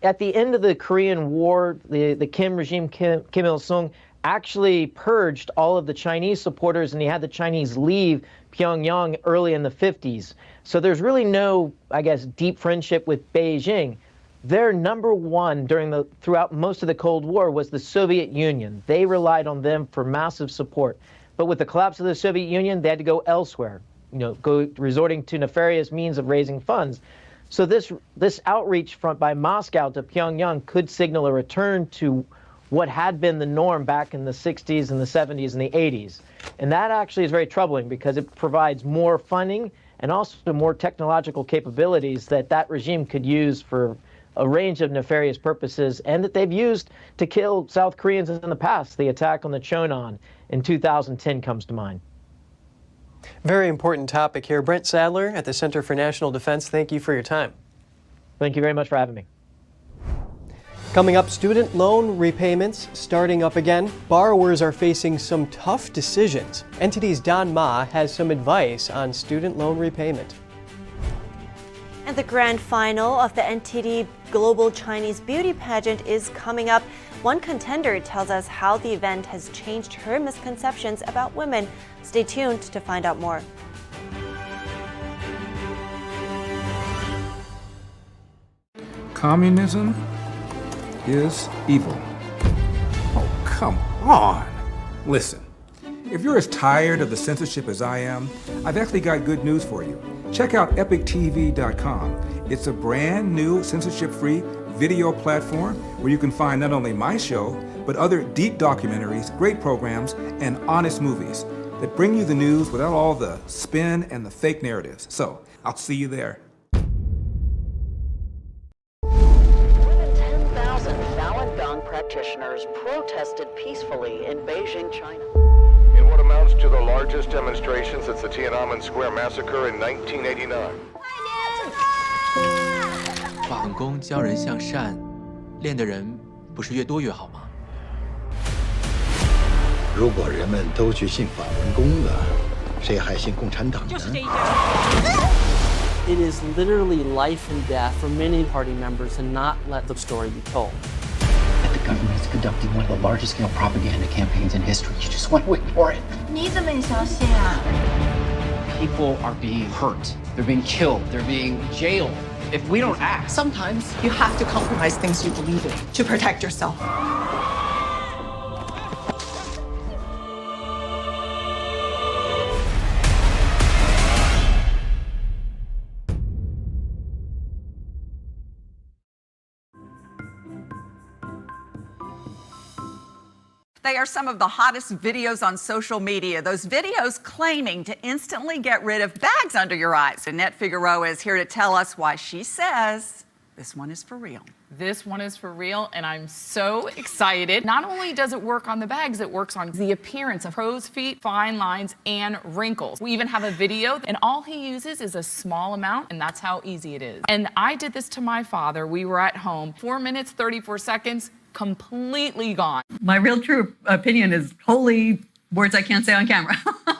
At the end of the Korean War, the Kim regime, Kim Il-sung, actually purged all of the Chinese supporters, and he had the Chinese leave Pyongyang early in the 50s. So there's really no, I guess, deep friendship with Beijing. Their #1 throughout most of the Cold War was the Soviet Union. They relied on them for massive support. But with the collapse of the Soviet Union, they had to go elsewhere, resorting to nefarious means of raising funds. So this outreach by Moscow to Pyongyang could signal a return to what had been the norm back in the 60s and the 70s and the 80s. And that actually is very troubling because it provides more funding and also more technological capabilities that regime could use for a range of nefarious purposes, and that they've used to kill South Koreans in the past. The attack on the Chonan in 2010 comes to mind. Very important topic here. Brent Sadler at the Center for National Defense, thank you for your time. Thank you very much for having me. Coming up, student loan repayments starting up again. Borrowers are facing some tough decisions. NTD's Don Ma has some advice on student loan repayment. And the grand final of the NTD Global Chinese Beauty Pageant is coming up. One contender tells us how the event has changed her misconceptions about women. Stay tuned to find out more. Communism is evil. Oh, come on. Listen, if you're as tired of the censorship as I am, I've actually got good news for you. Check out epictv.com. It's a brand new censorship-free video platform where you can find not only my show, but other deep documentaries, great programs, and honest movies that bring you the news without all the spin and the fake narratives. So, I'll see you there. More than 10,000 Falun Gong practitioners protested peacefully in Beijing, China. In what amounts to the largest demonstration since the Tiananmen Square massacre in 1989. 法轮功教人向善，练的人不是越多越好吗？如果人们都去信法轮功了，谁还信共产党呢？ It is literally life and death for many party members to not let the story be told. That the government is conducting one of the largest scale propaganda campaigns in history. You just want to ignore it. 你怎么相信啊？ People are being hurt. They're being killed. They're being jailed. If we don't act, Sometimes you have to compromise things you believe in to protect yourself. They are some of the hottest videos on social media. Those videos claiming to instantly get rid of bags under your eyes. Annette Figueroa is here to tell us why she says this one is for real. This one is for real, and I'm so excited. Not only does it work on the bags, it works on the appearance of crow's feet, fine lines, and wrinkles. We even have a video, and all he uses is a small amount, and that's how easy it is. And I did this to my father. We were at home. 4 minutes, 34 seconds, completely gone. My real true opinion is holy words I can't say on camera.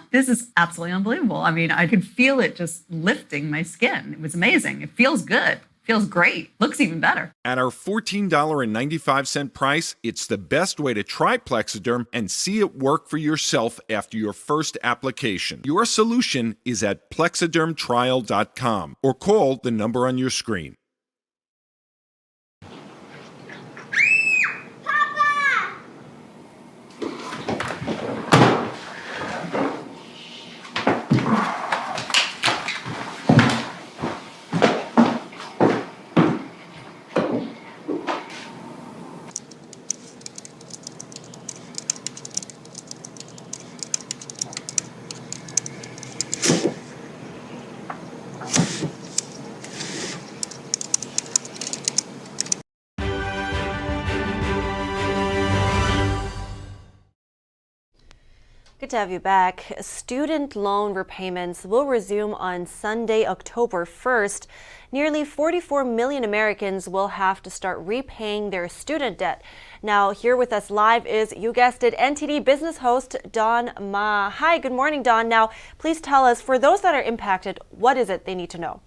This is absolutely unbelievable. I mean, I could feel it just lifting my skin. It was amazing. It feels good. Feels great. Looks even better. At our $14.95 price, it's the best way to try Plexiderm and see it work for yourself after your first application. Your solution is at plexidermtrial.com or call the number on your screen. Good to have you back. Student loan repayments will resume on Sunday, October 1st. Nearly 44 million Americans will have to start repaying their student debt. Now, here with us live is, you guessed it, NTD business host Don Ma. Hi, good morning, Don. Now, please tell us, for those that are impacted, what is it they need to know?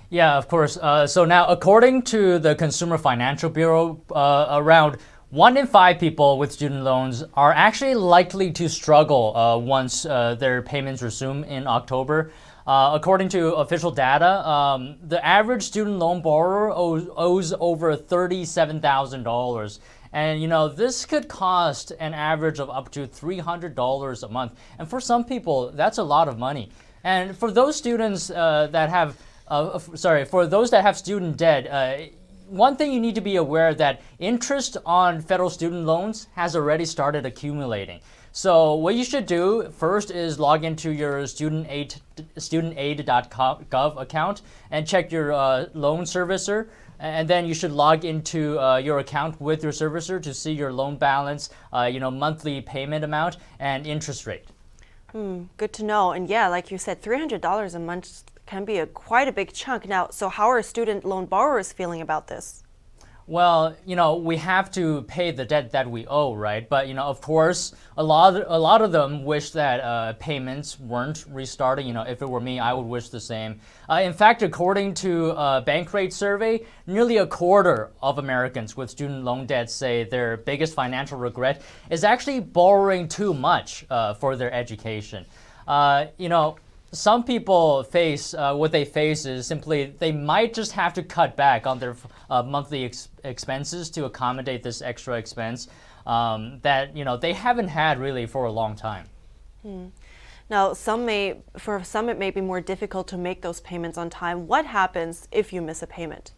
Yeah, of course. So now, according to the Consumer Financial Bureau, around 1 in 5 people with student loans are actually likely to struggle once their payments resume in October. According to official data, the average student loan borrower owes over $37,000. And you know, this could cost an average of up to $300 a month. And for some people, that's a lot of money. And for those students that have, for those that have student debt, one thing you need to be aware that interest on federal student loans has already started accumulating. So what you should do first is log into your studentaid.gov account and check your loan servicer. And then you should log into your account with your servicer to see your loan balance, monthly payment amount, and interest rate. Good to know. And yeah, like you said, $300 a month can be quite a big chunk. Now, so how are student loan borrowers feeling about this? Well, we have to pay the debt that we owe, right? But, of course, a lot of them wish that payments weren't restarting. If it were me, I would wish the same. In fact, according to a Bankrate survey, nearly a quarter of Americans with student loan debt say their biggest financial regret is actually borrowing too much for their education. Some people face what they face is simply they might just have to cut back on their monthly expenses to accommodate this extra expense that they haven't had really for a long time. Now, for some it may be more difficult to make those payments on time. What happens if you miss a payment?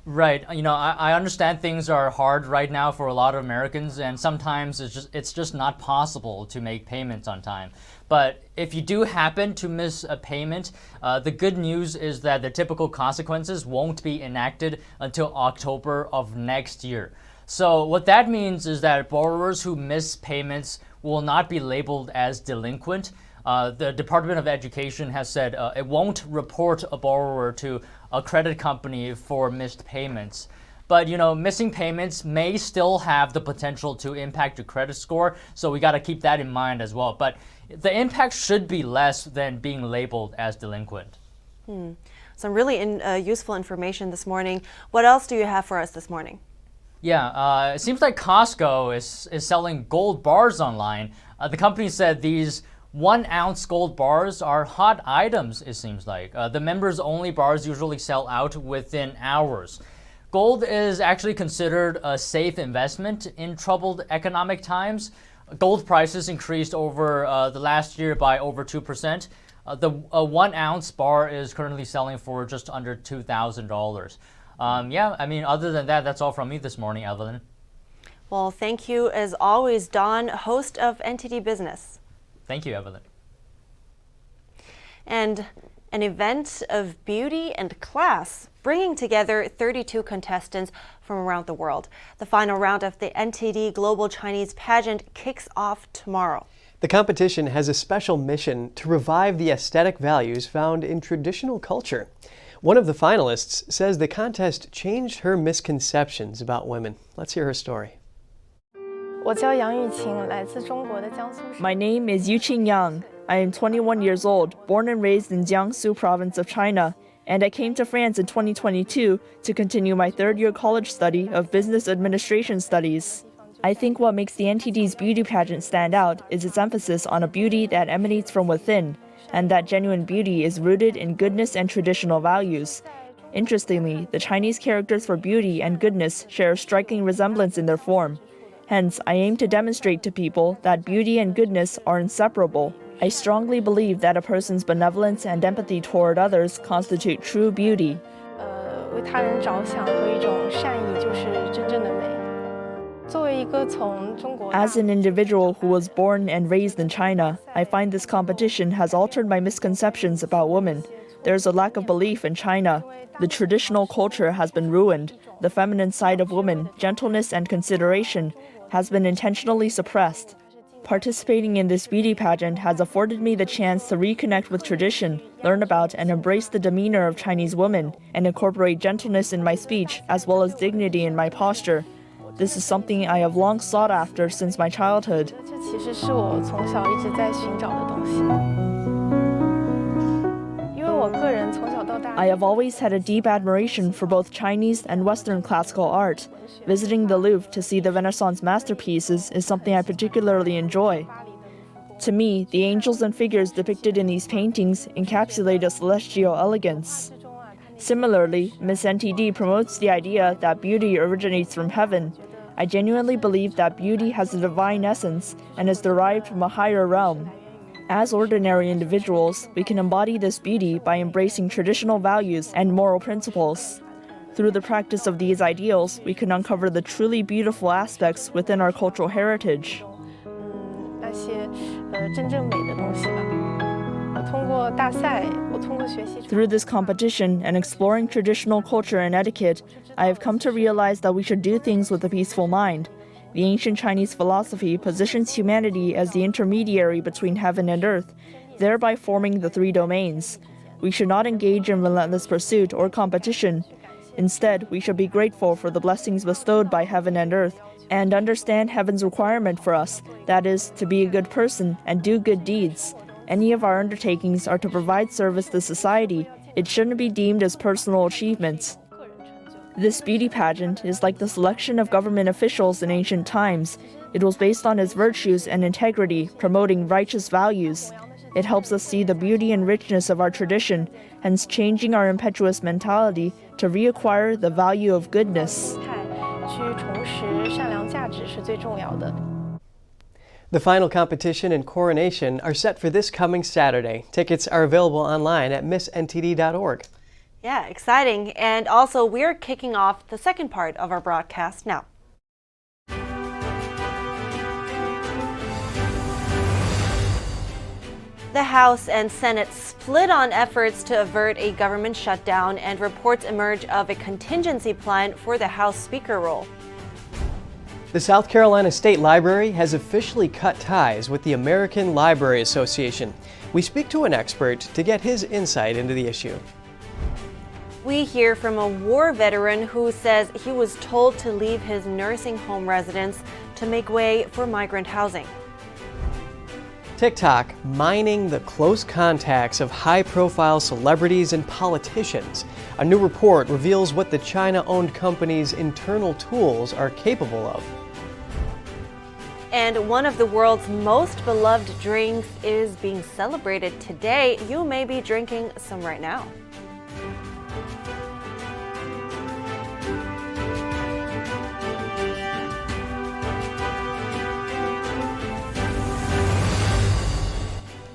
Right. I understand things are hard right now for a lot of Americans, and sometimes it's just not possible to make payments on time. But if you do happen to miss a payment, the good news is that the typical consequences won't be enacted until October of next year. So what that means is that borrowers who miss payments will not be labeled as delinquent. The Department of Education has said it won't report a borrower to a credit company for missed payments. But missing payments may still have the potential to impact your credit score, so we got to keep that in mind as well. But the impact should be less than being labeled as delinquent. Some really useful information this morning. What else do you have for us this morning? Yeah, it seems like Costco is selling gold bars online. The company said these 1 ounce gold bars are hot items, it seems like. The members only bars usually sell out within hours. Gold is actually considered a safe investment in troubled economic times. Gold prices increased over the last year by over 2%. The 1 ounce bar is currently selling for just under $2,000. Other than that, that's all from me this morning, Evelyn. Well, thank you as always, Don, host of NTD Business. Thank you, Evelyn. And an event of beauty and class, bringing together 32 contestants from around the world. The final round of the NTD Global Chinese Pageant kicks off tomorrow. The competition has a special mission to revive the aesthetic values found in traditional culture. One of the finalists says the contest changed her misconceptions about women. Let's hear her story. My name is Yuqing Yang. I am 21 years old, born and raised in Jiangsu province of China, and I came to France in 2022 to continue my third-year college study of business administration studies. I think what makes the NTD's beauty pageant stand out is its emphasis on a beauty that emanates from within, and that genuine beauty is rooted in goodness and traditional values. Interestingly, the Chinese characters for beauty and goodness share a striking resemblance in their form. Hence, I aim to demonstrate to people that beauty and goodness are inseparable. I strongly believe that a person's benevolence and empathy toward others constitute true beauty. As an individual who was born and raised in China, I find this competition has altered my misconceptions about women. There's a lack of belief in China. The traditional culture has been ruined. The feminine side of women, gentleness and consideration, has been intentionally suppressed. Participating in this beauty pageant has afforded me the chance to reconnect with tradition, learn about and embrace the demeanor of Chinese women, and incorporate gentleness in my speech as well as dignity in my posture. This is something I have long sought after since my childhood. I have always had a deep admiration for both Chinese and Western classical art. Visiting the Louvre to see the Renaissance masterpieces is something I particularly enjoy. To me, the angels and figures depicted in these paintings encapsulate a celestial elegance. Similarly, Miss NTD promotes the idea that beauty originates from heaven. I genuinely believe that beauty has a divine essence and is derived from a higher realm. As ordinary individuals, we can embody this beauty by embracing traditional values and moral principles. Through the practice of these ideals, we can uncover the truly beautiful aspects within our cultural heritage. Through this competition and exploring traditional culture and etiquette, I have come to realize that we should do things with a peaceful mind. The ancient Chinese philosophy positions humanity as the intermediary between heaven and earth, thereby forming the three domains. We should not engage in relentless pursuit or competition. Instead, we should be grateful for the blessings bestowed by heaven and earth, and understand heaven's requirement for us, that is, to be a good person and do good deeds. Any of our undertakings are to provide service to society. It shouldn't be deemed as personal achievements. This beauty pageant is like the selection of government officials in ancient times. It was based on his virtues and integrity, promoting righteous values. It helps us see the beauty and richness of our tradition, hence changing our impetuous mentality to reacquire the value of goodness. The final competition and coronation are set for this coming Saturday. Tickets are available online at missntd.org. Yeah, exciting. And also, we're kicking off the second part of our broadcast now. The House and Senate split on efforts to avert a government shutdown, and reports emerge of a contingency plan for the House Speaker role. The South Carolina State Library has officially cut ties with the American Library Association. We speak to an expert to get his insight into the issue. We hear from a war veteran who says he was told to leave his nursing home residence to make way for migrant housing. TikTok mining the close contacts of high-profile celebrities and politicians. A new report reveals what the China-owned company's internal tools are capable of. And one of the world's most beloved drinks is being celebrated today. You may be drinking some right now.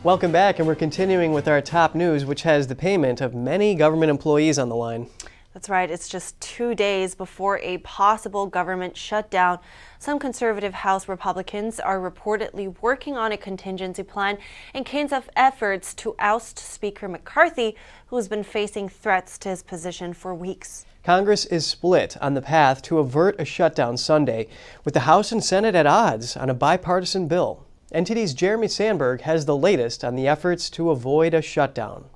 Welcome back, and we're continuing with our top news, which has the payment of many government employees on the line. That's right. It's just 2 days before a possible government shutdown. Some conservative House Republicans are reportedly working on a contingency plan in case of efforts to oust Speaker McCarthy, who's been facing threats to his position for weeks. Congress is split on the path to avert a shutdown Sunday, with the House and Senate at odds on a bipartisan bill. NTD's Jeremy Sandberg has the latest on the efforts to avoid a shutdown.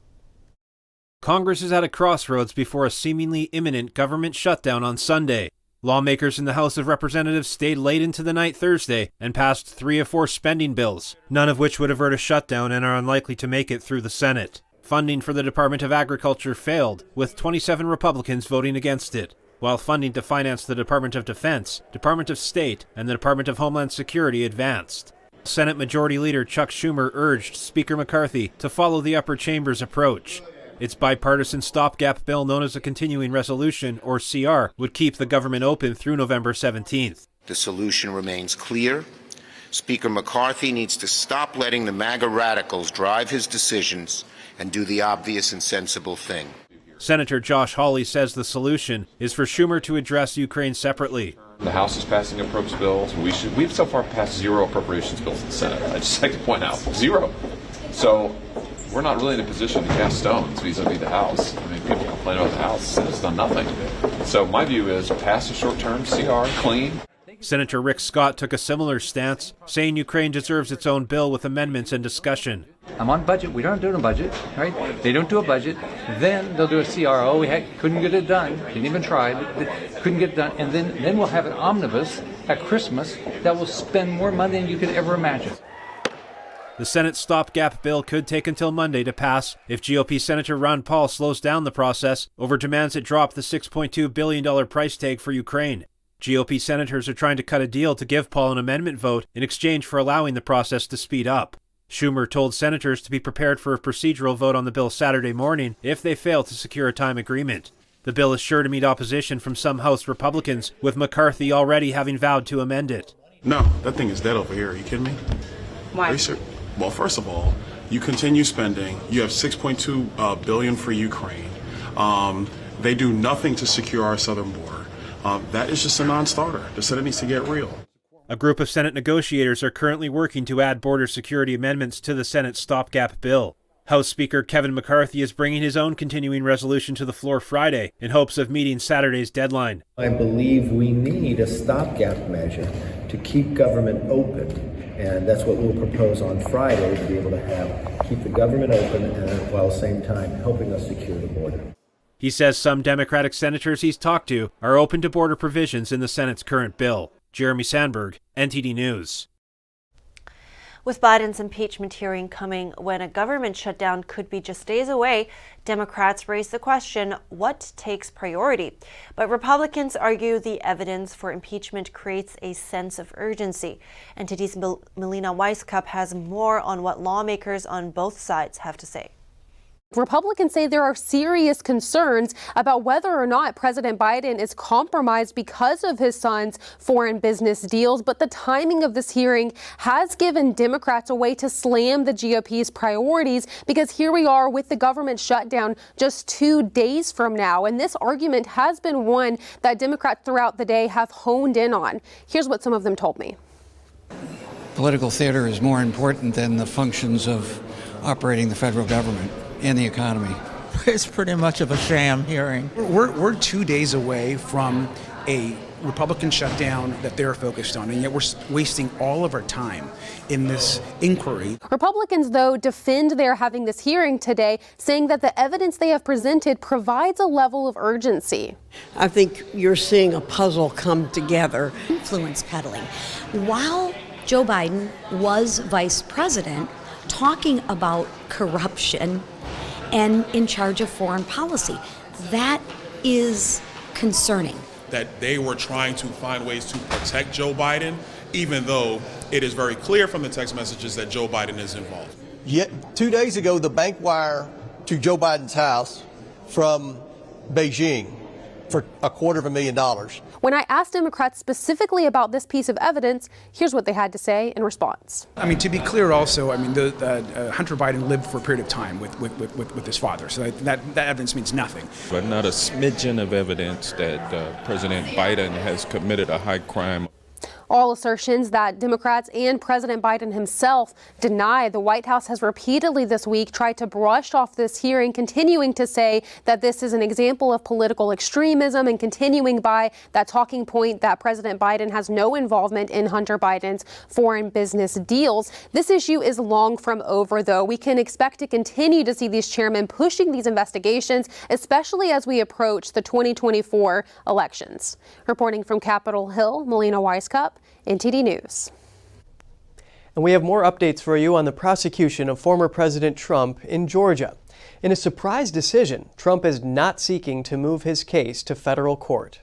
Congress is at a crossroads before a seemingly imminent government shutdown on Sunday. Lawmakers in the House of Representatives stayed late into the night Thursday and passed 3 of 4 spending bills, none of which would avert a shutdown and are unlikely to make it through the Senate. Funding for the Department of Agriculture failed, with 27 Republicans voting against it, while funding to finance the Department of Defense, Department of State, and the Department of Homeland Security advanced. Senate Majority Leader Chuck Schumer urged Speaker McCarthy to follow the upper chamber's approach. Its bipartisan stopgap bill, known as a continuing resolution, or CR, would keep the government open through November 17th. The solution remains clear. Speaker McCarthy needs to stop letting the MAGA radicals drive his decisions and do the obvious and sensible thing. Senator Josh Hawley says the solution is for Schumer to address Ukraine separately. The House is passing appropriations bills. We've so far passed 0 appropriations bills in the Senate. I'd just like to point out 0. So we're not really in a position to cast stones vis-a-vis the House. I mean, people complain about the House. The Senate's done nothing. So my view is pass a short-term CR, clean. Senator Rick Scott took a similar stance, saying Ukraine deserves its own bill with amendments and discussion. I'm on budget. We don't do a budget, right? They don't do a budget. Then they'll do a CR. Oh, couldn't get it done. Didn't even try. Couldn't get it done. And then we'll have an omnibus at Christmas that will spend more money than you could ever imagine. The Senate stopgap bill could take until Monday to pass if GOP Senator Ron Paul slows down the process over demands that drop the $6.2 billion price tag for Ukraine. GOP senators are trying to cut a deal to give Paul an amendment vote in exchange for allowing the process to speed up. Schumer told senators to be prepared for a procedural vote on the bill Saturday morning if they fail to secure a time agreement. The bill is sure to meet opposition from some House Republicans, with McCarthy already having vowed to amend it. No, that thing is dead over here. Are you kidding me? Why? Well, first of all, you continue spending. You have $6.2 billion for Ukraine. They do nothing to secure our southern border. That is just a non-starter. The Senate needs to get real. A group of Senate negotiators are currently working to add border security amendments to the Senate stopgap bill. House Speaker Kevin McCarthy is bringing his own continuing resolution to the floor Friday in hopes of meeting Saturday's deadline. I believe we need a stopgap measure to keep government open, and that's what we'll propose on Friday, to be able to keep the government open and while at the same time helping us secure the border. He says some Democratic senators he's talked to are open to border provisions in the Senate's current bill. Jeremy Sandberg, NTD News. With Biden's impeachment hearing coming when a government shutdown could be just days away, Democrats raise the question, what takes priority? But Republicans argue the evidence for impeachment creates a sense of urgency. NTD's Melina Weisskopf has more on what lawmakers on both sides have to say. Republicans say there are serious concerns about whether or not President Biden is compromised because of his son's foreign business deals. But the timing of this hearing has given Democrats a way to slam the GOP's priorities, because here we are with the government shutdown just 2 days from now. And this argument has been one that Democrats throughout the day have honed in on. Here's what some of them told me. Political theater is more important than the functions of operating the federal government and the economy. It's pretty much of a sham hearing. We're 2 days away from a Republican shutdown that they're focused on, and yet we're wasting all of our time in this inquiry. Republicans, though, defend their having this hearing today, saying that the evidence they have presented provides a level of urgency. I think you're seeing a puzzle come together. Influence peddling. While Joe Biden was vice president, talking about corruption and in charge of foreign policy. That is concerning. That they were trying to find ways to protect Joe Biden, even though it is very clear from the text messages that Joe Biden is involved. Yet 2 days ago, the bank wire to Joe Biden's house from Beijing for $250,000. When I asked Democrats specifically about this piece of evidence, here's what they had to say in response. I mean, to be clear also, I mean, Hunter Biden lived for a period of time with his father, so that evidence means nothing. But not a smidgen of evidence that President Biden has committed a high crime. All assertions that Democrats and President Biden himself deny. The White House has repeatedly this week tried to brush off this hearing, continuing to say that this is an example of political extremism and continuing by that talking point that President Biden has no involvement in Hunter Biden's foreign business deals. This issue is long from over, though. We can expect to continue to see these chairmen pushing these investigations, especially as we approach the 2024 elections. Reporting from Capitol Hill, Melina Weisskopf, NTD News. And we have more updates for you on the prosecution of former President Trump in Georgia. In a surprise decision, Trump is not seeking to move his case to federal court.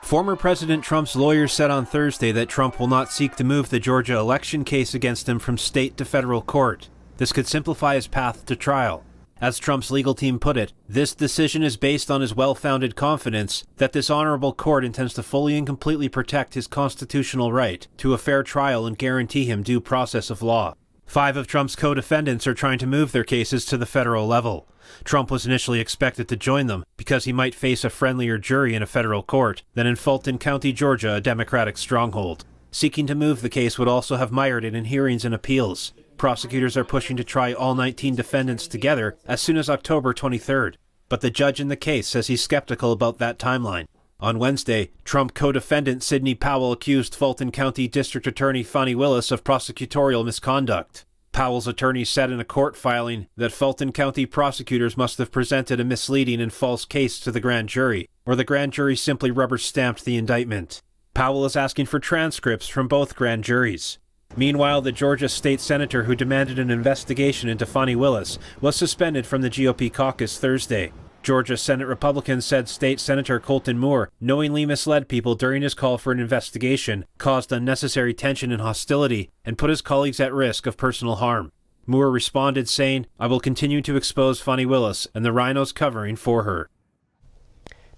Former President Trump's lawyers said on Thursday that Trump will not seek to move the Georgia election case against him from state to federal court. This could simplify his path to trial. As Trump's legal team put it, this decision is based on his well-founded confidence that this honorable court intends to fully and completely protect his constitutional right to a fair trial and guarantee him due process of law. 5 of Trump's co-defendants are trying to move their cases to the federal level. Trump was initially expected to join them because he might face a friendlier jury in a federal court than in Fulton County, Georgia, a Democratic stronghold. Seeking to move the case would also have mired it in hearings and appeals. Prosecutors are pushing to try all 19 defendants together as soon as October 23rd, but the judge in the case says he's skeptical about that timeline. On Wednesday, Trump co-defendant Sidney Powell accused Fulton County District Attorney Fani Willis of prosecutorial misconduct. Powell's attorney said in a court filing that Fulton County prosecutors must have presented a misleading and false case to the grand jury, or the grand jury simply rubber-stamped the indictment. Powell is asking for transcripts from both grand juries. Meanwhile, the Georgia state senator who demanded an investigation into Fani Willis was suspended from the GOP caucus Thursday. Georgia Senate Republicans said State Senator Colton Moore knowingly misled people during his call for an investigation, caused unnecessary tension and hostility, and put his colleagues at risk of personal harm. Moore responded saying, "I will continue to expose Fani Willis and the rhinos covering for her."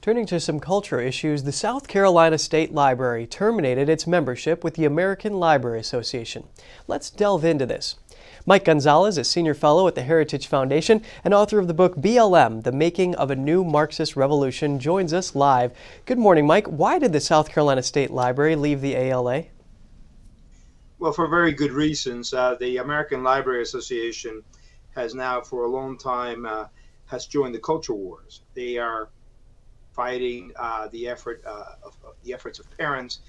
Turning to some culture issues, the South Carolina State Library terminated its membership with the American Library Association. Let's delve into this. Mike Gonzalez is Senior Fellow at the Heritage Foundation and author of the book BLM, The Making of a New Marxist Revolution, joins us live. Good morning, Mike. Why did the South Carolina State Library leave the ALA? Well, for very good reasons. The American Library Association has now, for a long time, has joined the culture wars. They are fighting the efforts of parents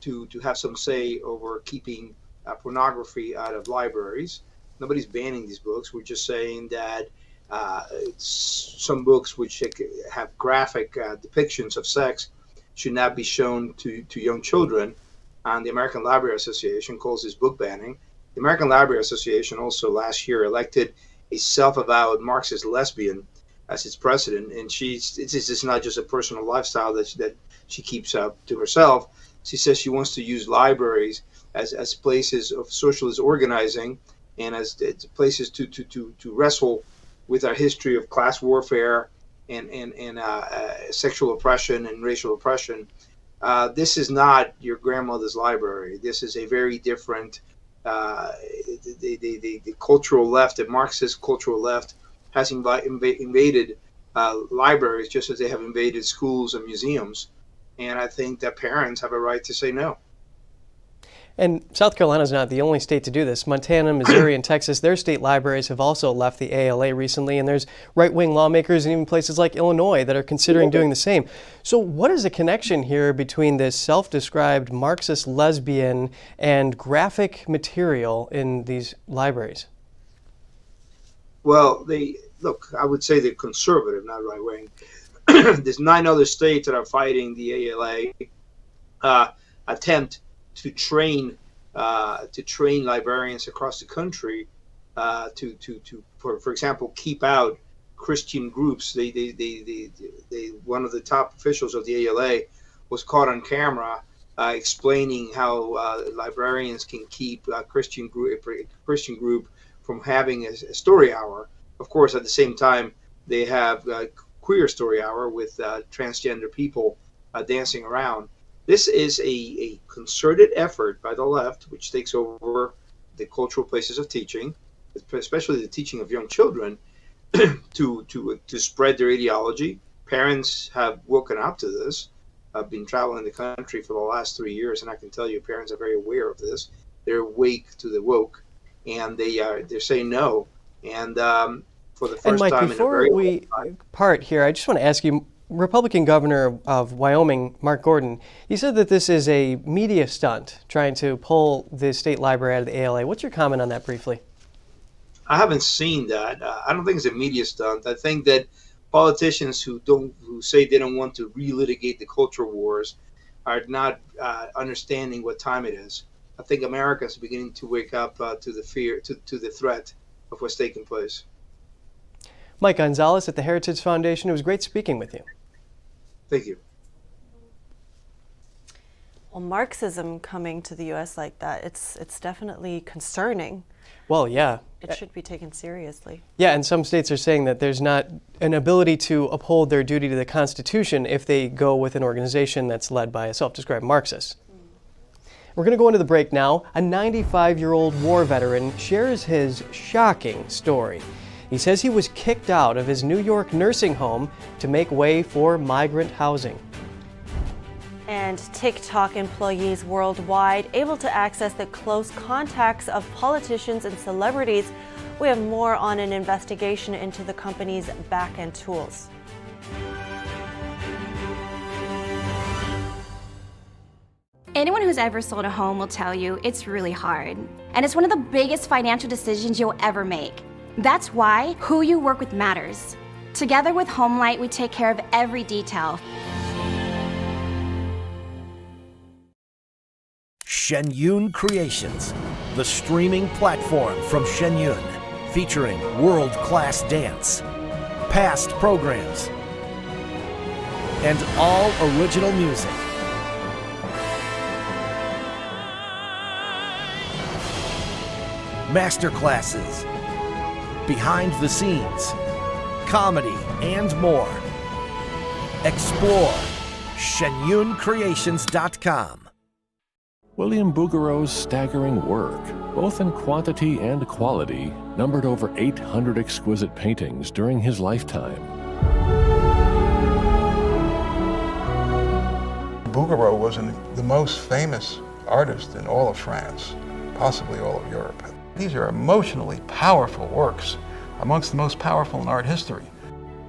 to have some say over keeping pornography out of libraries. Nobody's banning these books. We're just saying that some books which have graphic depictions of sex should not be shown to young children. And the American Library Association calls this book banning. The American Library Association also last year elected a self-avowed Marxist lesbian as its president, and this is not just a personal lifestyle that she keeps up to herself. She says she wants to use libraries as places of socialist organizing and as places to wrestle with our history of class warfare and sexual oppression and racial oppression. This is not your grandmother's library. This is a very different. The cultural left, the Marxist cultural left, has invaded libraries just as they have invaded schools and museums. And I think that parents have a right to say no. And South Carolina is not the only state to do this. Montana, Missouri, and Texas, their state libraries have also left the ALA recently, and there's right-wing lawmakers and even places like Illinois that are considering doing the same. So what is the connection here between this self-described Marxist lesbian and graphic material in these libraries? Well, I would say they're conservative, not right-wing. There's 9 other states that are fighting the ALA attempt to train librarians across the country for example, keep out Christian groups. One of the top officials of the ALA was caught on camera explaining how librarians can keep a Christian group from having a story hour. Of course, at the same time, they have queer story hour with transgender people dancing around. This is a concerted effort by the left, which takes over the cultural places of teaching, especially the teaching of young children, to spread their ideology. Parents have woken up to this. I've been traveling the country for the last 3 years, and I can tell you parents are very aware of this. They're awake to the woke, and they're saying no. And for the first Mike, time in a very long time. Part here, I just want to ask you, Republican Governor of Wyoming, Mark Gordon, he said that this is a media stunt trying to pull the state library out of the ALA. What's your comment on that briefly? I haven't seen that. I don't think it's a media stunt. I think that politicians who say they don't want to relitigate the culture wars are not understanding what time it is. I think America is beginning to wake up to the fear, to the threat of what's taking place. Mike Gonzalez at the Heritage Foundation. It was great speaking with you. Thank you. Well, Marxism coming to the U.S. like that, it's definitely concerning. Well, yeah. It should be taken seriously. Yeah, and some states are saying that there's not an ability to uphold their duty to the Constitution if they go with an organization that's led by a self-described Marxist. We're going to go into the break now. A 95-year-old war veteran shares his shocking story. He says he was kicked out of his New York nursing home to make way for migrant housing. And TikTok employees worldwide able to access the close contacts of politicians and celebrities. We have more on an investigation into the company's back-end tools. Anyone who's ever sold a home will tell you it's really hard. And it's one of the biggest financial decisions you'll ever make. That's why who you work with matters. Together with HomeLight, we take care of every detail. Shen Yun Creations, the streaming platform from Shen Yun, featuring world-class dance, past programs, and all original music. Masterclasses, behind the scenes, comedy, and more. Explore shenyuncreations.com. William Bouguereau's staggering work, both in quantity and quality, numbered over 800 exquisite paintings during his lifetime. Bouguereau was the most famous artist in all of France, possibly all of Europe. These are emotionally powerful works, amongst the most powerful in art history.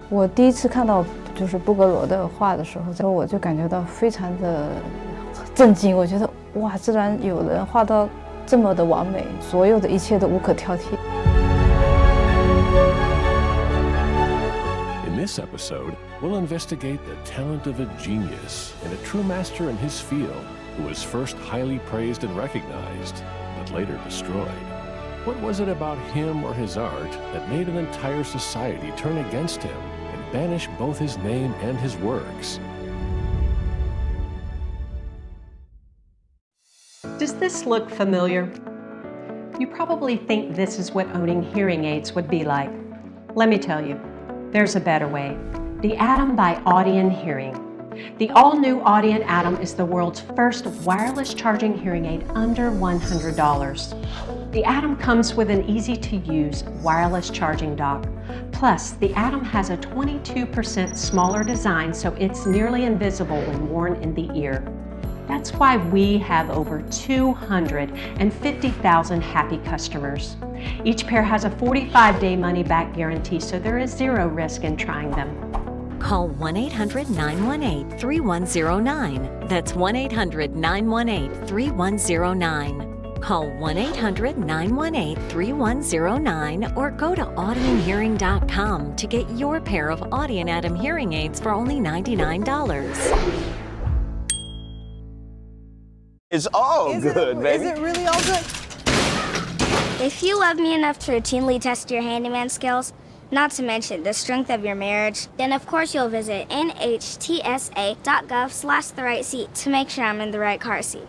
我第一次看到就是布格罗的画的时候，我就感觉到非常的震惊。我觉得哇，自然有人画到这么的完美，所有的一切都无可挑剔。this episode, we'll investigate the talent of a genius and a true master in his field who was first highly praised and recognized, but later destroyed. What was it about him or his art that made an entire society turn against him and banish both his name and his works? Does this look familiar? You probably think this is what owning hearing aids would be like. Let me tell you, there's a better way. The Atom by Audien Hearing. The all-new Audien Atom is the world's first wireless charging hearing aid under $100. The Atom comes with an easy-to-use wireless charging dock. Plus, the Atom has a 22% smaller design, so it's nearly invisible when worn in the ear. That's why we have over 250,000 happy customers. Each pair has a 45-day money-back guarantee, so there is zero risk in trying them. Call 1-800-918-3109. That's 1-800-918-3109. Call 1-800-918-3109 or go to audienhearing.com to get your pair of Audien Atom hearing aids for only $99. It's all good, baby. Is it really all good? If you love me enough to routinely test your handyman skills, not to mention the strength of your marriage, then of course you'll visit nhtsa.gov/therightseat to make sure I'm in the right car seat.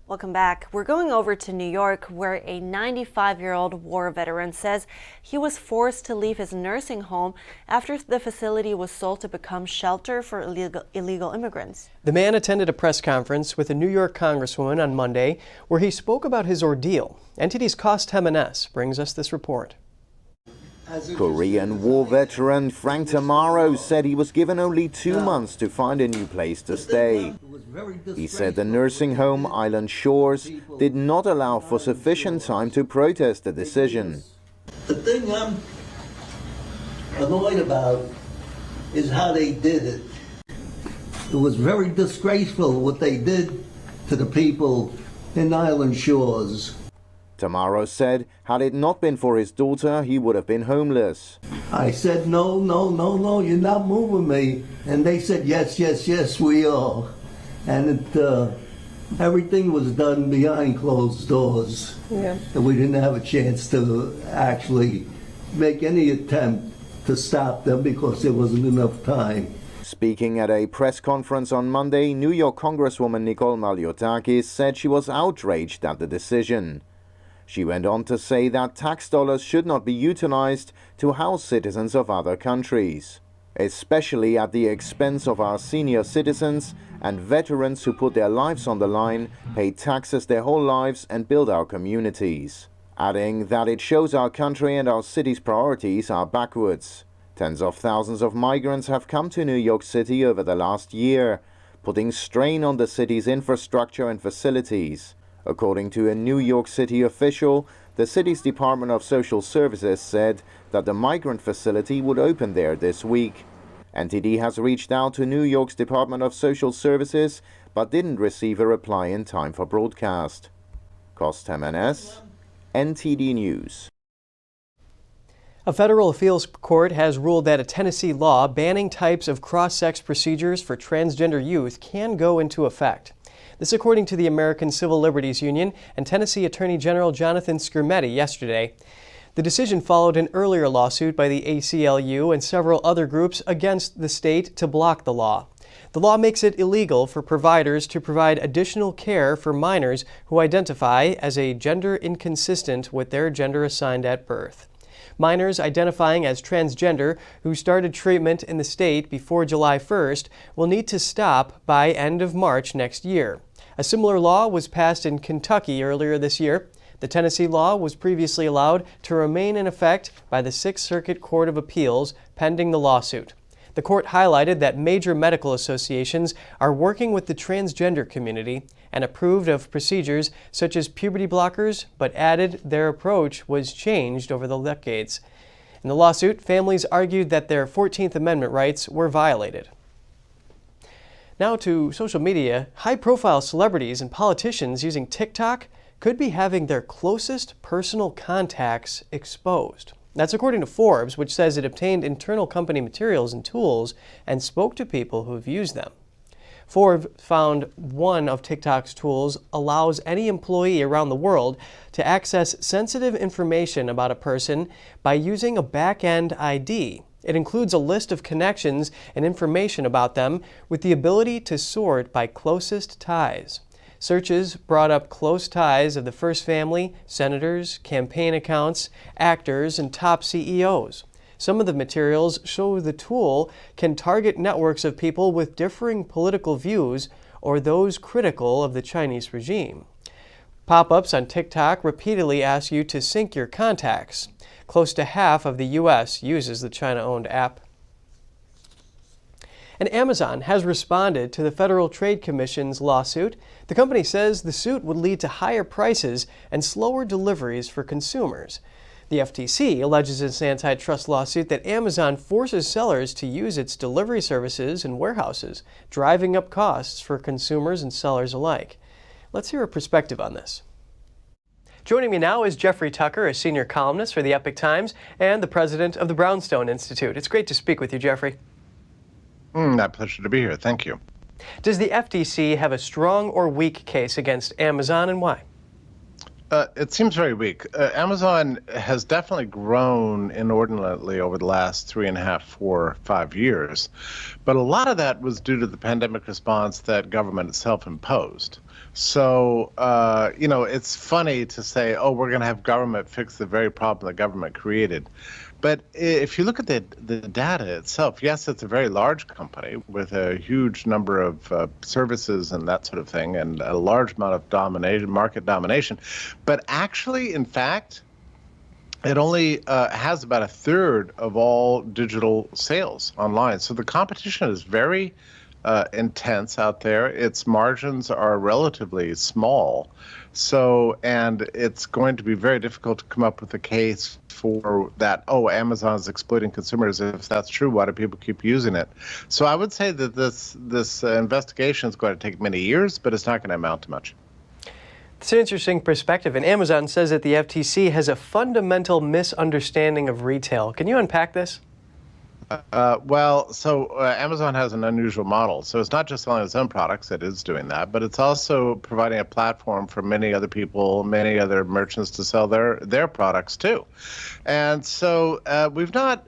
Welcome back. We're going over to New York, where a 95-year-old war veteran says he was forced to leave his nursing home after the facility was sold to become shelter for illegal immigrants. The man attended a press conference with a New York congresswoman on Monday where he spoke about his ordeal. NTD's Contestant brings us this report. Korean war veteran Frank Tamaro said he was given only 2 months to find a new place to stay. He said the nursing home Island Shores did not allow for sufficient time to protest the decision. The thing I'm annoyed about is how they did it. It was very disgraceful what they did to the people in Island Shores. Tamaro said had it not been for his daughter, he would have been homeless. I said, no, you're not moving me. And they said, yes, we are. And everything was done behind closed doors. Yeah. And we didn't have a chance to actually make any attempt to stop them because there wasn't enough time. Speaking at a press conference on Monday, New York Congresswoman Nicole Maliotakis said she was outraged at the decision. She went on to say that tax dollars should not be utilized to house citizens of other countries, especially at the expense of our senior citizens and veterans who put their lives on the line, paid taxes their whole lives, and build our communities. Adding that it shows our country and our city's priorities are backwards. Tens of thousands of migrants have come to New York City over the last year, putting strain on the city's infrastructure and facilities. According to a New York City official, the city's Department of Social Services said that the migrant facility would open there this week. NTD has reached out to New York's Department of Social Services, but didn't receive a reply in time for broadcast. Contestant, NTD News. A federal appeals court has ruled that a Tennessee law banning types of cross-sex procedures for transgender youth can go into effect. This according to the American Civil Liberties Union and Tennessee Attorney General Jonathan Skrmetti yesterday. The decision followed an earlier lawsuit by the ACLU and several other groups against the state to block the law. The law makes it illegal for providers to provide additional care for minors who identify as a gender inconsistent with their gender assigned at birth. Minors identifying as transgender who started treatment in the state before July 1st will need to stop by end of March next year. A similar law was passed in Kentucky earlier this year. The Tennessee law was previously allowed to remain in effect by the Sixth Circuit Court of Appeals pending the lawsuit. The court highlighted that major medical associations are working with the transgender community and approved of procedures such as puberty blockers, but added their approach was changed over the decades. In the lawsuit, families argued that their 14th Amendment rights were violated. Now to social media. High-profile celebrities and politicians using TikTok could be having their closest personal contacts exposed. That's according to Forbes, which says it obtained internal company materials and tools and spoke to people who have used them. Forbes found one of TikTok's tools allows any employee around the world to access sensitive information about a person by using a back-end ID. It includes a list of connections and information about them with the ability to sort by closest ties. Searches brought up close ties of the First Family, senators, campaign accounts, actors, and top CEOs. Some of the materials show the tool can target networks of people with differing political views or those critical of the Chinese regime. Pop-ups on TikTok repeatedly ask you to sync your contacts. Close to half of the U.S. uses the China-owned app. And Amazon has responded to the Federal Trade Commission's lawsuit. The company says the suit would lead to higher prices and slower deliveries for consumers. The FTC alleges in its antitrust lawsuit that Amazon forces sellers to use its delivery services in warehouses, driving up costs for consumers and sellers alike. Let's hear a perspective on this. Joining me now is Jeffrey Tucker, a senior columnist for the Epoch Times and the president of the Brownstone Institute. It's great to speak with you, Jeffrey. My pleasure to be here. Thank you. Does the FTC have a strong or weak case against Amazon, and why? It seems very weak. Amazon has definitely grown inordinately over the last 3.5, 4, 5 years. But a lot of that was due to the pandemic response that government itself imposed. So, it's funny to say, oh, we're going to have government fix the very problem the government created. But if you look at the data itself, yes, it's a very large company with a huge number of services and that sort of thing, and a large amount of market domination. But actually, in fact, it only has about a third of all digital sales online. So the competition is very intense out there. Its margins are relatively small. So, and it's going to be very difficult to come up with a case for that, oh, Amazon's exploiting consumers. If that's true, why do people keep using it? So I would say that this investigation is going to take many years, but it's not going to amount to much. It's an interesting perspective, and Amazon says that the FTC has a fundamental misunderstanding of retail. Can you unpack this? Amazon has an unusual model. So it's not just selling its own products, it is doing that, but it's also providing a platform for many other people, many other merchants to sell their products too. And so we've not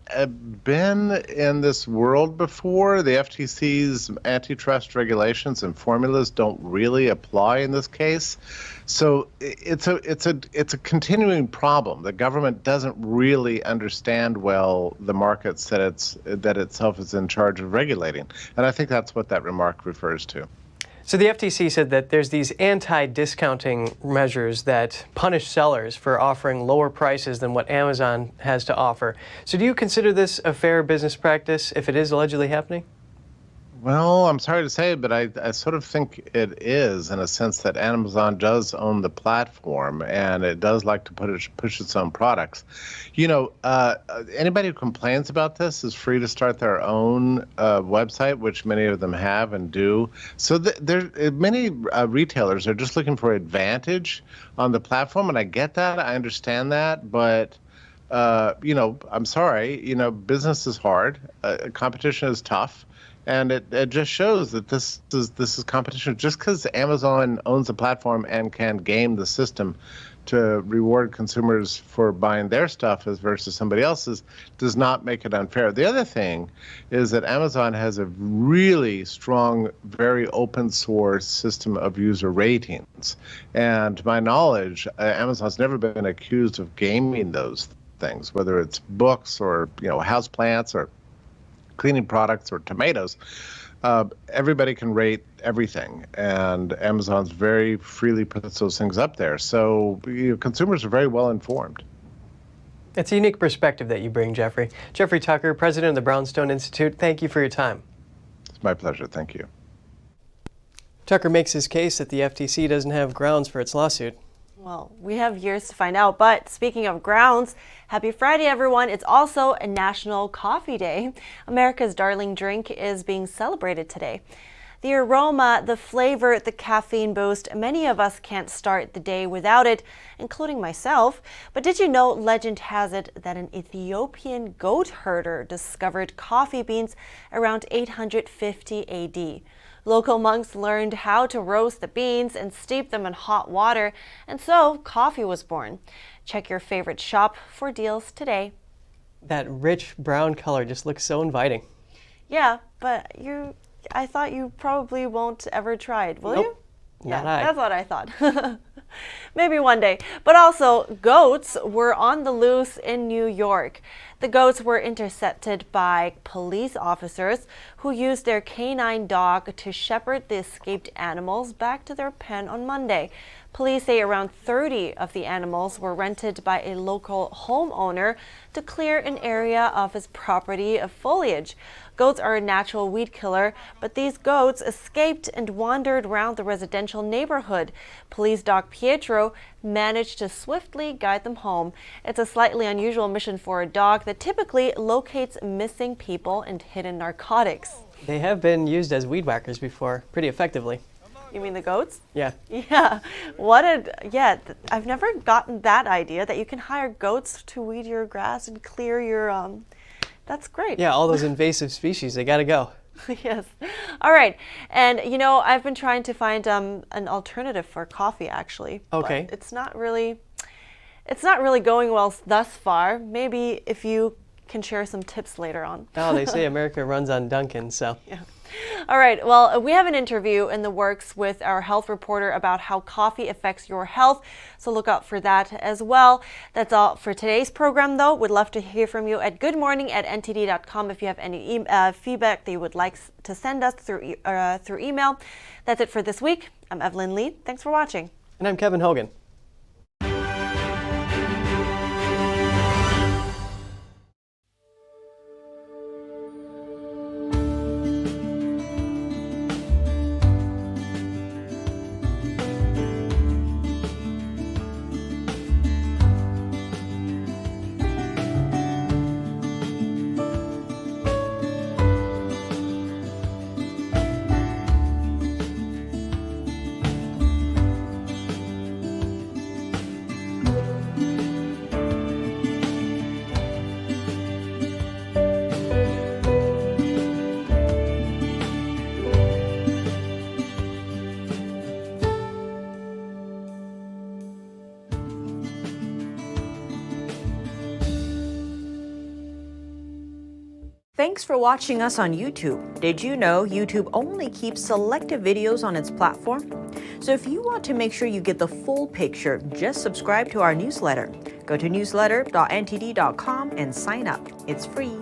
been in this world before. The FTC's antitrust regulations and formulas don't really apply in this case. So it's a continuing problem. The government doesn't really understand well the markets that itself is in charge of regulating, and I think that's what that remark refers to. So the FTC said that there's these anti-discounting measures that punish sellers for offering lower prices than what Amazon has to offer. So do you consider this a fair business practice if it is allegedly happening? Well, I'm sorry to say, but I sort of think it is, in a sense that Amazon does own the platform and it does like to push its own products. Anybody who complains about this is free to start their own website, which many of them have and do. So many retailers are just looking for advantage on the platform, and I get that, I understand that, but I'm sorry, business is hard, competition is tough. And it just shows that this is competition. Just because Amazon owns the platform and can game the system to reward consumers for buying their stuff as versus somebody else's does not make it unfair. The other thing is that Amazon has a really strong, very open source system of user ratings. And to my knowledge, Amazon's never been accused of gaming those things, whether it's books or houseplants or cleaning products or tomatoes. Everybody can rate everything, and Amazon's very freely puts those things up there. So consumers are very well informed. It's a unique perspective that you bring, Jeffrey. Jeffrey Tucker, president of the Brownstone Institute, thank you for your time. It's my pleasure. Thank you. Tucker makes his case that the FTC doesn't have grounds for its lawsuit. Well, we have years to find out, but speaking of grounds, happy Friday, everyone. It's also a National Coffee Day. America's darling drink is being celebrated today. The aroma, the flavor, the caffeine boost, many of us can't start the day without it, including myself. But did you know, legend has it, that an Ethiopian goat herder discovered coffee beans around 850 AD. Local monks learned how to roast the beans and steep them in hot water, and so coffee was born. Check your favorite shop for deals today. That rich brown color just looks so inviting. Yeah, but I thought you probably won't ever try it, will you? Not I. That's what I thought. Maybe one day. But also, goats were on the loose in New York. The goats were intercepted by police officers who used their canine dog to shepherd the escaped animals back to their pen on Monday. Police say around 30 of the animals were rented by a local homeowner to clear an area of his property of foliage. Goats are a natural weed killer, but these goats escaped and wandered around the residential neighborhood. Police dog Pietro managed to swiftly guide them home. It's a slightly unusual mission for a dog that typically locates missing people and hidden narcotics. They have been used as weed whackers before, pretty effectively. You mean the goats? Yeah. Yeah. I've never gotten that idea that you can hire goats to weed your grass and clear your, that's great. Yeah, all those invasive species, they gotta go. Yes. All right. And you know, I've been trying to find an alternative for coffee actually. Okay. But it's not really going well thus far. Maybe if you can share some tips later on. Oh, they say America runs on Dunkin', so. Yeah. All right, well, we have an interview in the works with our health reporter about how coffee affects your health, so look out for that as well. That's all for today's program, though. We'd love to hear from you at goodmorning@ntd.com if you have any feedback that you would like to send us through email. That's it for this week. I'm Evelyn Lee. Thanks for watching. And I'm Kevin Hogan. Thanks for watching us on YouTube. Did you know YouTube only keeps selective videos on its platform? So if you want to make sure you get the full picture, just subscribe to our newsletter. Go to newsletter.ntd.com and sign up. It's free.